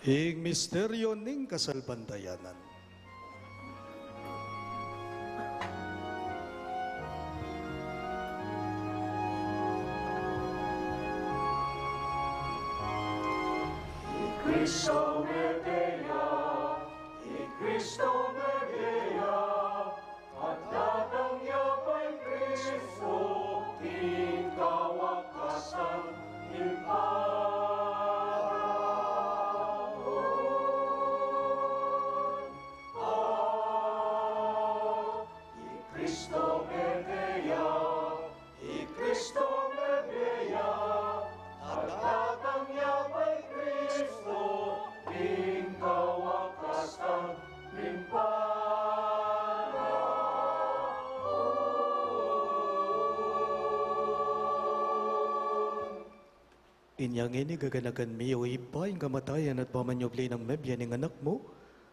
Ing misteryo ning kasalbandayanan. Cristo Medea, Cristo Medea, at datang niya kay Cristo, ikawakasan, Cristo Medea, Cristo Medea, at datang niya kay Cristo, ikawakasan, Inyang ini gaganagan mi o iba yung kamatayan at pamanyobli ng mebya ng anak mo,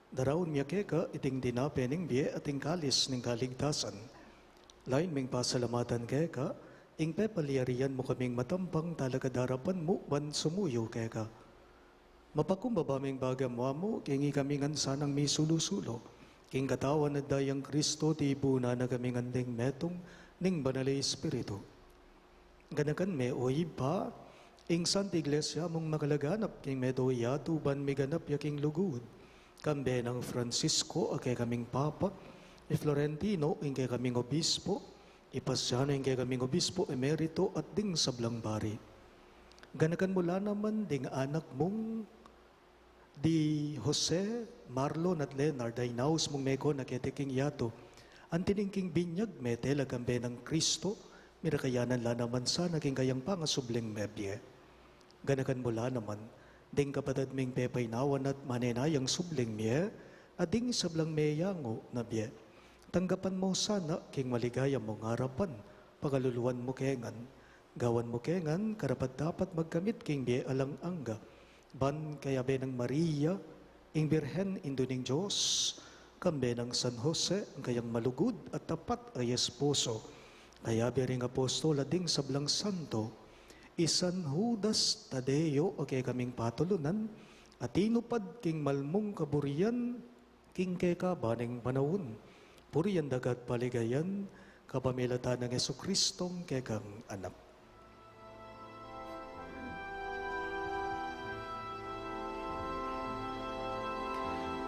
daraon miya keka iting dinape ning biye ating kalis ning kaligtasan. Lain ming pasalamatan keka, ing pepaliarian mo kaming matampang talakadarapan mo ban sumuyo keka. Mapakumbaba ming bagam mo, kingi kaming ansanang mi sulusulo, king katawan at dayang Kristo ti ibuna na kaming anding metong ning banalay espiritu. Ganakan me o iba, Ing Santa Iglesia mong makalaganap king medoya tuban miganap yaking lugud. Kambe ng Francisco ake kaming Papa, i Florentino ing kay kaming Obispo, ipasyan ing kay kaming Obispo Emerito at ding sablang bari. Ganakan mula naman ding anak mong di Jose, Marlon at Leonard ay naus mong meko na keteking yato. Antiningking binyag mete lagambe ng Kristo, mirakayanan la naman sa naging kayang pangasubling mebye. Ganakan mula naman, ding kapatid ming pepay nawan at manenayang subling miye, ading sablang meyango na biye. Tanggapan mo sana king maligaya mong harapan, pagaluluan mo kengan. Gawan mo kengan, karapat dapat magkamit king biye alang angga. Ban kaya be ng Maria, ing Birhen induning Diyos, kambe ng San Jose, ang kayang malugod at tapat ay esposo. Kaya be ring apostol ading sablang santo, isan Judas Thaddeo, okay kaming patulunan, at inupad king malmong kaburian, king keka baning Panaun. Puriyan dagat paligayan, kapamilatan ng Jesukristong kekang anak.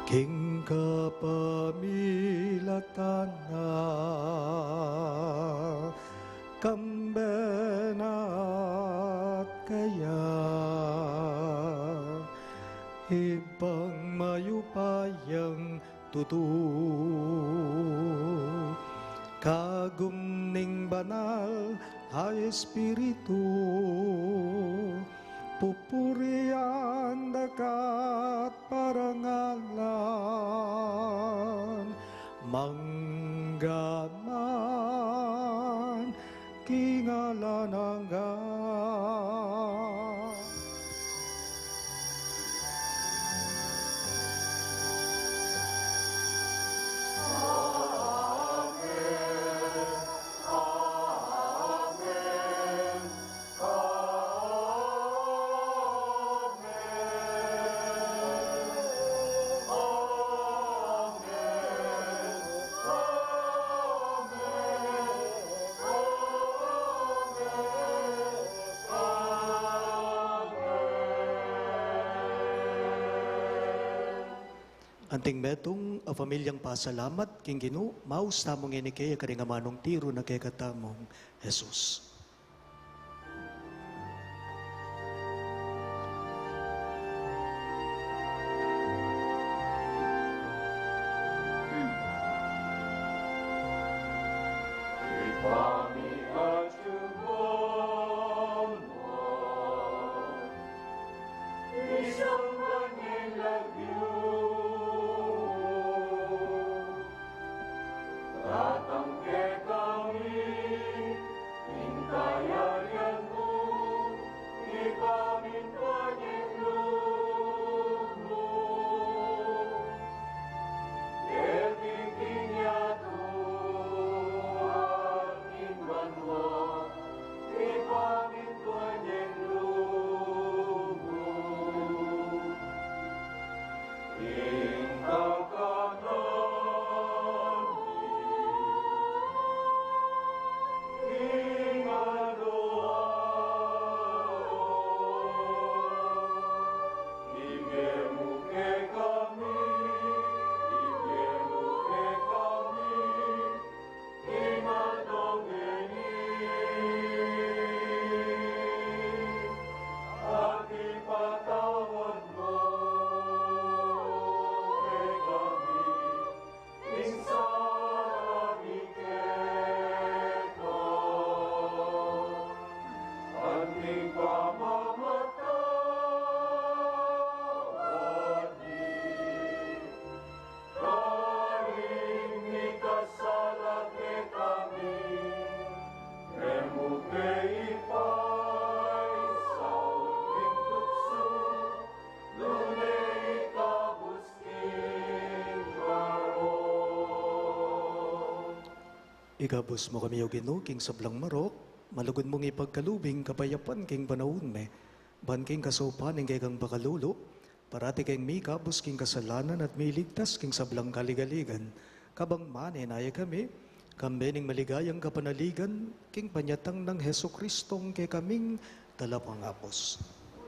King kapamilatan na kambenat kaya ibang mayupayang tutu kagumning banal ay espiritu pupurian dakat parangalan manggaman kingalanangga. Anting metong a pamilyang pasalamat king Ginoo maus tamong inikay karingamanong tiro na kay katamong Jesus. Igabos mo kami o Ginoo king sablang marok, malugod mong ipagkalubing kapayapan king Panaun me, ban king kasopan ing kang bakalulo, parati king mikabos king kasalanan at miligtas king sablang kaligaligan, kabang mane naya kami, kambening maligayang kapanaligan, king panyatang ng Jesukristong kay kaming Tala pang Amos.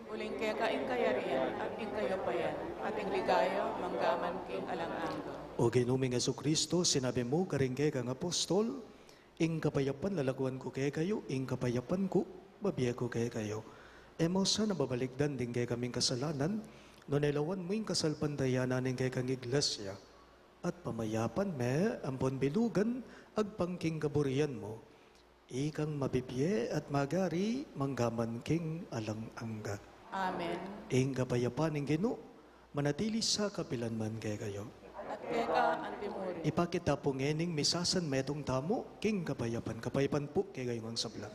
Uling kaya kaing kayarian at ing kayo pa yan, at ing ligayo, manggaman king alang-angga. O ginuming Kristo, sinabi mo, karingke kang apostol, ing kapayapan lalaguan ko kay kayo, ing kapayapan ko, babiya ko kay kayo. Amos, na babalikdan din kay kaming kasalanan, no nailawan mo yung kasalpandayanan ng kay kang iglesia, at pamayapan me, ampon bilugan, agpangking kaburian mo, ikang mabibiye at magari, manggaman king alang-angga. Amen. Ing kapayapan ng Ginoo, manatili sa kapilanman kay kayo. At kaya ka, antimuri. Ipakita po ngening misasan metong tamo, king kapayapan. Kapayapan po kay kayo ang sabla.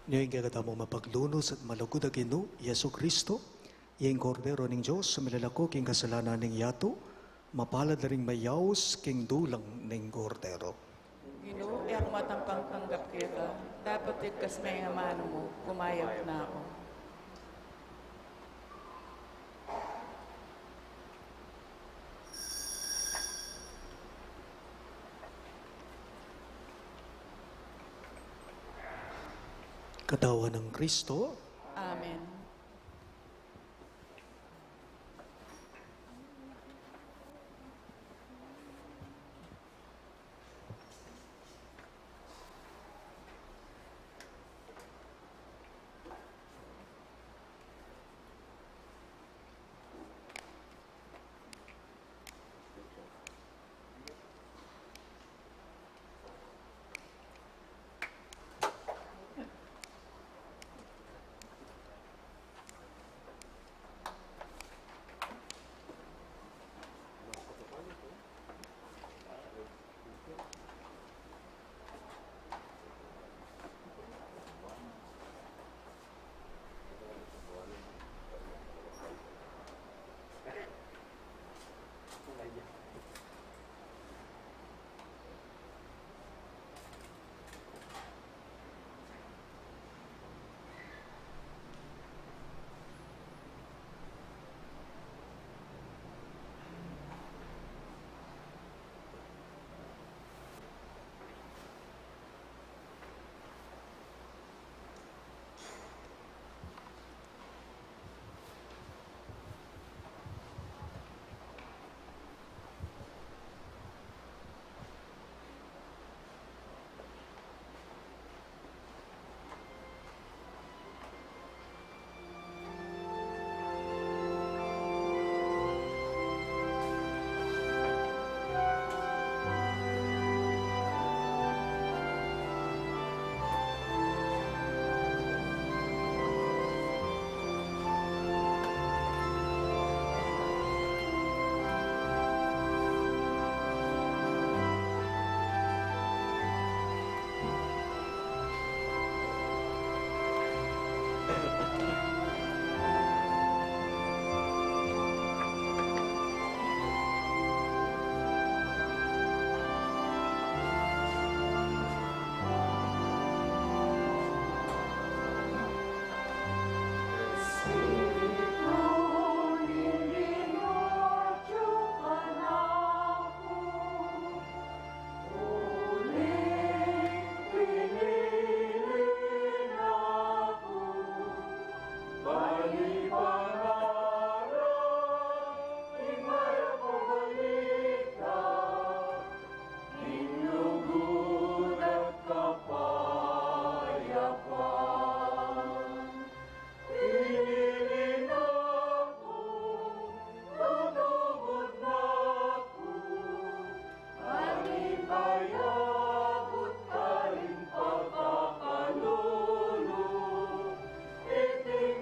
Ngayon kaya katamo mapaglunos at malagod ang Ginoo, Yesu Kristo, iyang kordero ng Diyos, sa milalako king kasalanan ng yato, mapalad na rin mayaos king dulang ng kordero. Ginoo, ako matampang tanggap kaya ka, dapat tigkas may amano mo, kumayap na ako. Katawan ng Kristo. Amen. Iting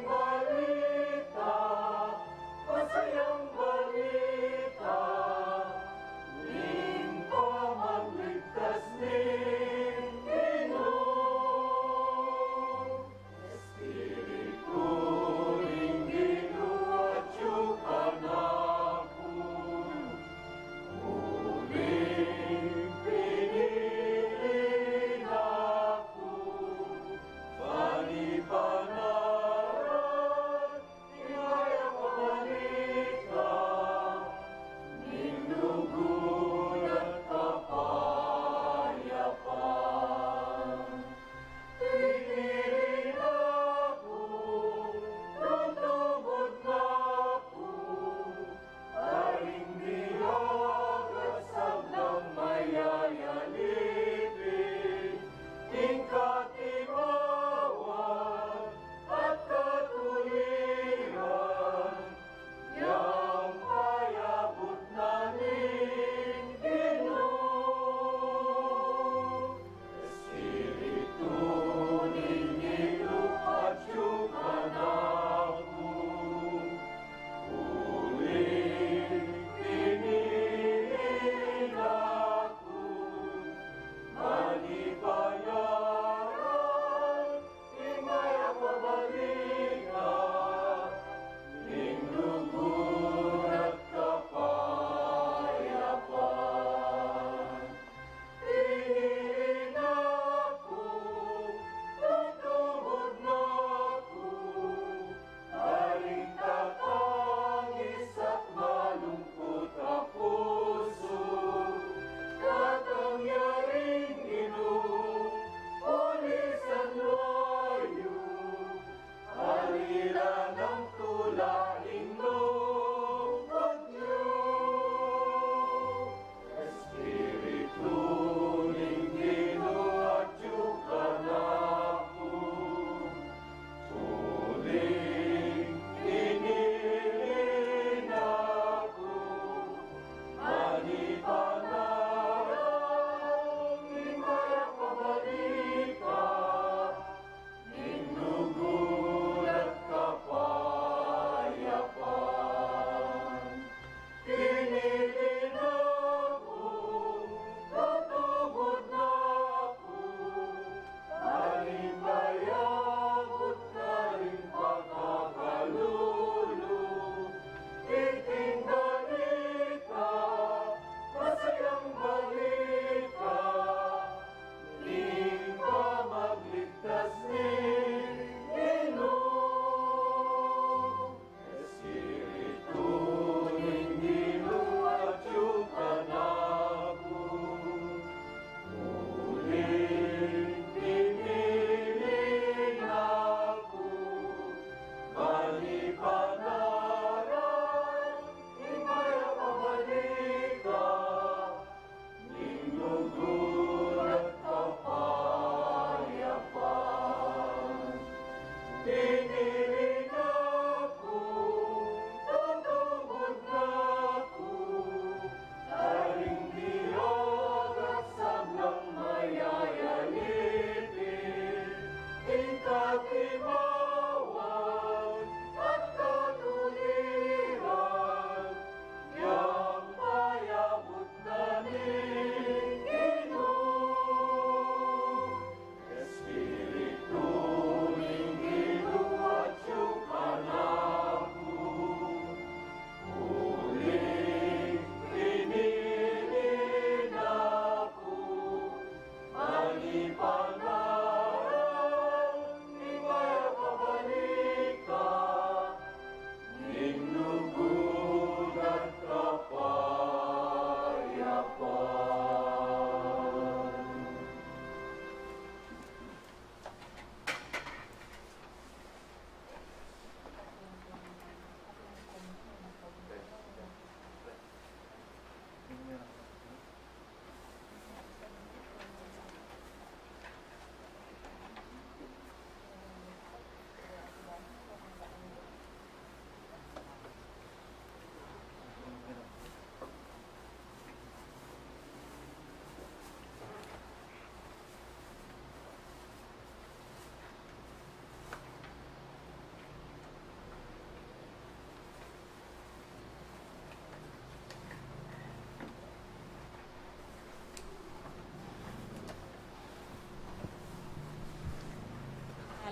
balita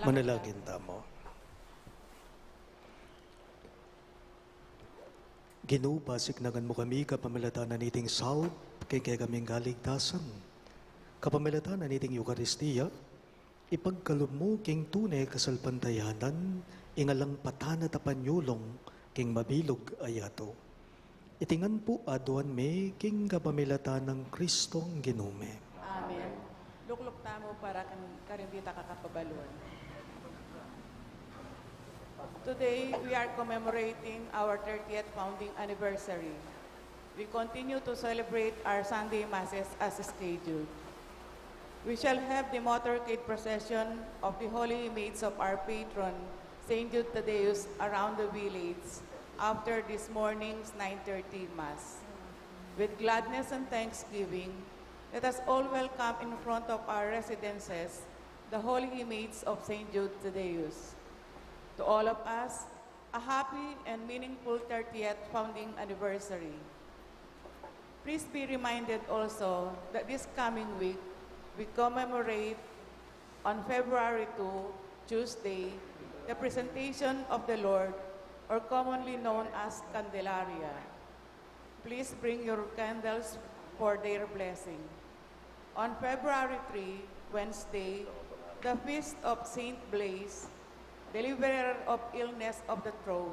Manalangin tamo. Ginoo, pasiknagan mo kami kapamilatanan niting sahod, kay kaming galigtasan. Kapamilatanan niting Eucharistia, ipagkalob mo king tunay kasalpantayanan, ingalang patana tapanyulong, king mabilog ayato. Itingan po aduan me, king kapamilatan ng Kristong Ginume. Amen. Lukluk tamo para karimbita kakapabaluan. Today, we are commemorating our 30th founding anniversary. We continue to celebrate our Sunday Masses as scheduled. We shall have the motorcade procession of the holy maids of our patron, St. Jude Thaddeus, around the village after this morning's 9:30 Mass. With gladness and thanksgiving, let us all welcome in front of our residences the holy maids of St. Jude Thaddeus. To all of us, a happy and meaningful 30th founding anniversary. Please be reminded also that this coming week, we commemorate on February 2, Tuesday, the presentation of the Lord, or commonly known as Candelaria. Please bring your candles for their blessing. On February 3, Wednesday, the feast of Saint Blaise, deliverer of illness of the throat.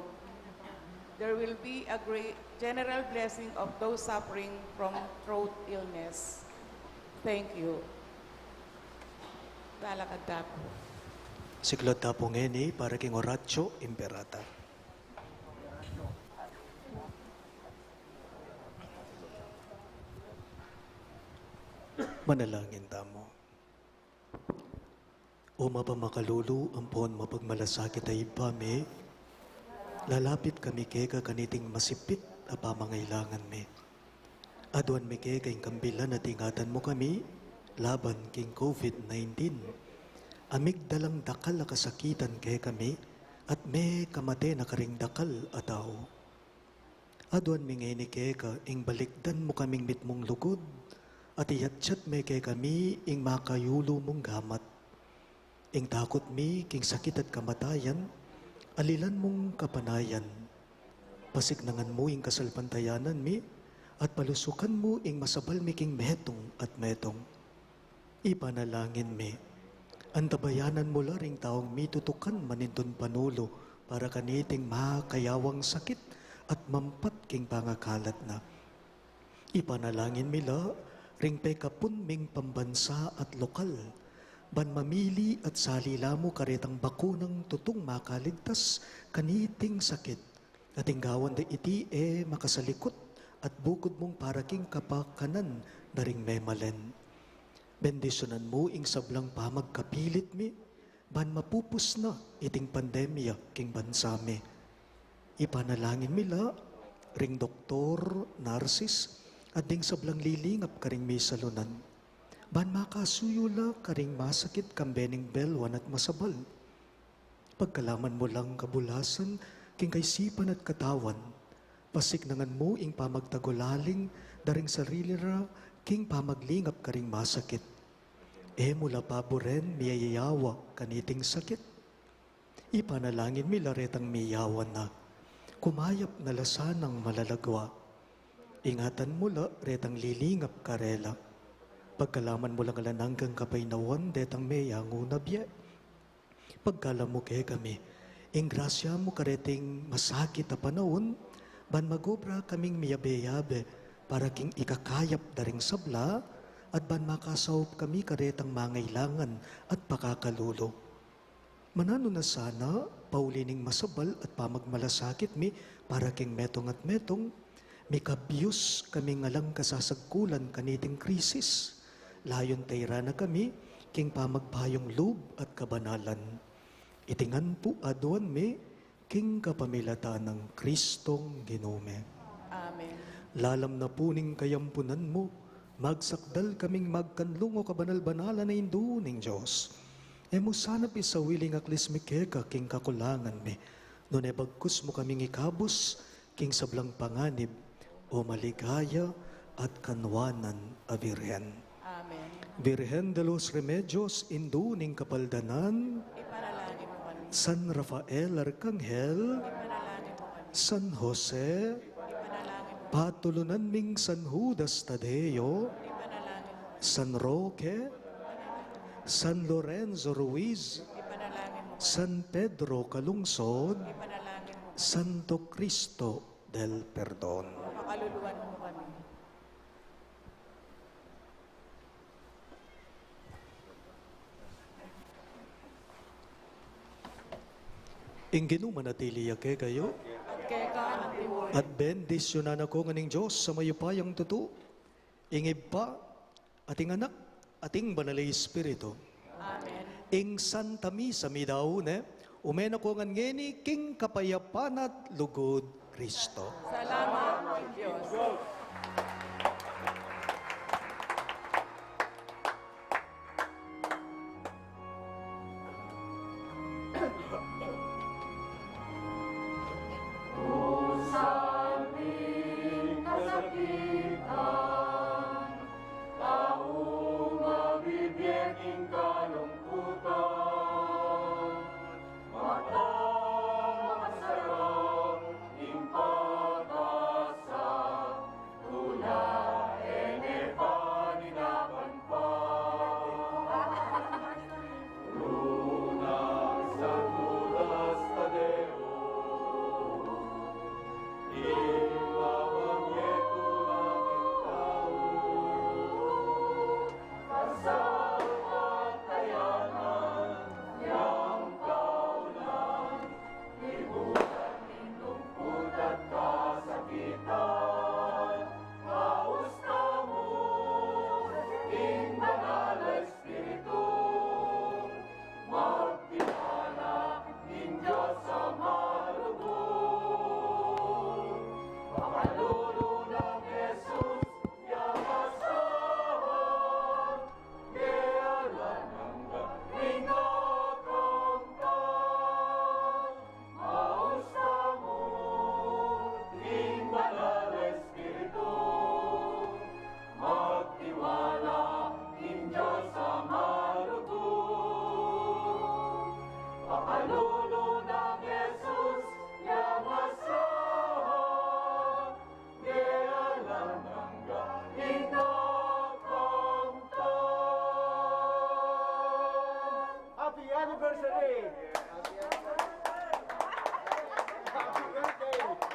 There will be a great general blessing of those suffering from throat illness. Thank you. Lalakad tapo. Siklod tapo ngeni para king Oratio Imperata. Manalangin tamo. O mapamakalulu, ampon mapagmalasakit ay ipame, lalapit kami keka kaniting masipit a pamangailangan me. Aduan me keka yung kambilan at ingatan mo kami, laban king COVID-19. Amig dalang dakal na kasakitan kay kami, at me kamate na karing dakal ataw. Aduan me ngayon keka, ing balikdan mo kaming mitmong lugod, at iyatsat me kay kami, ing makayulo mong gamat. Ing takot mi, king sakit at kamatayan, alilan mong kapanayan. Pasiknangan mo ing kasalpantayanan mi, at palusukan mo ing masabal mi king metong at metong. Ipanalangin mi, antabayanan mo laring taong mitutukan maninton panulo, para kaniting makayawang sakit at mampat king pangakalat na. Ipanalangin mi la, ring pekapun ming pambansa at lokal, ban mamili at salila mo karetang bakunang tutong makaligtas kaniting sakit. At inggawan da iti makasalikot at bukod mong paraking kapakanan na ring memalen. Bendisyonan mo ing sablang pamagkapilit mi, ban mapupus na iting pandemya king bansami. Ipanalangin mila, ring doktor, narsis, at ding sablang lilingap karing may salunan. Ban makasuyula karing masakit kambening belwan at masabal. Pagkalaman mo lang kabulasan, king kaisipan at katawan, pasiknangan mo ing pamagtagulaling, daring sarili ra, king pamaglingap karing masakit. Mula paboren miyayawa kaniting sakit. Ipanalangin mi laretang miyawan na, kumayap na lasanang malalagwa. Ingatan mo la retang lilingap karela. Pagkalaman mo lang alananggang kapaynawan, detang meyango na biya. Pagkalam mo kay kami, ing grasya mo kareting masakit na panahon, ban magobra kaming miyabe-yabe, para king ikakayap daring sabla, at ban makasawp kami karetang mangailangan at pakakalulo. Manano na sana, paulining masabal at pamagmalasakit mi, para king metong at metong, mikabiyos kami ngalang kasasagkulan kaniting krisis. Layon tayra na kami, king pamagpayong loob at kabanalan. Itingan po aduan mi, king kapamilatan ng Kristong Ginume. Amen. Lalam na puning kayampunan mo, magsakdal kaming magkanlungo kabanal-banalan na indu ning Diyos. Emo sanap isawiling aklis mi keka, king kakulangan mi, nun bagkus mo kaming ikabos, king sablang panganib, o maligaya at kanwanan a Virhen. Amen. Virgen de los Remedios, induning kapaldanan, Ipanalangin San Rafael Arcangel, ipanalangin mo kami. San Jose, Ipanalangin mo, patulunan ming San Judas Tadeo, ipanalangin mo, San Roque, San Lorenzo Ruiz, ipanalangin mo, San Pedro Calungsod, ipanalangin mo, Santo Cristo del Perdon. pakaluluwan mo kami. Inginu manatili ke kayo, At kaya ka ng timur, at bendisyonan ako nganing Diyos sa mayupayang tuto, ingib pa, ating anak, ating banalay Espiritu. Amen. Ing Santa Misa midaune, umen ako ngeni king kapayapan at lugod Kristo. Salamat, Diyos.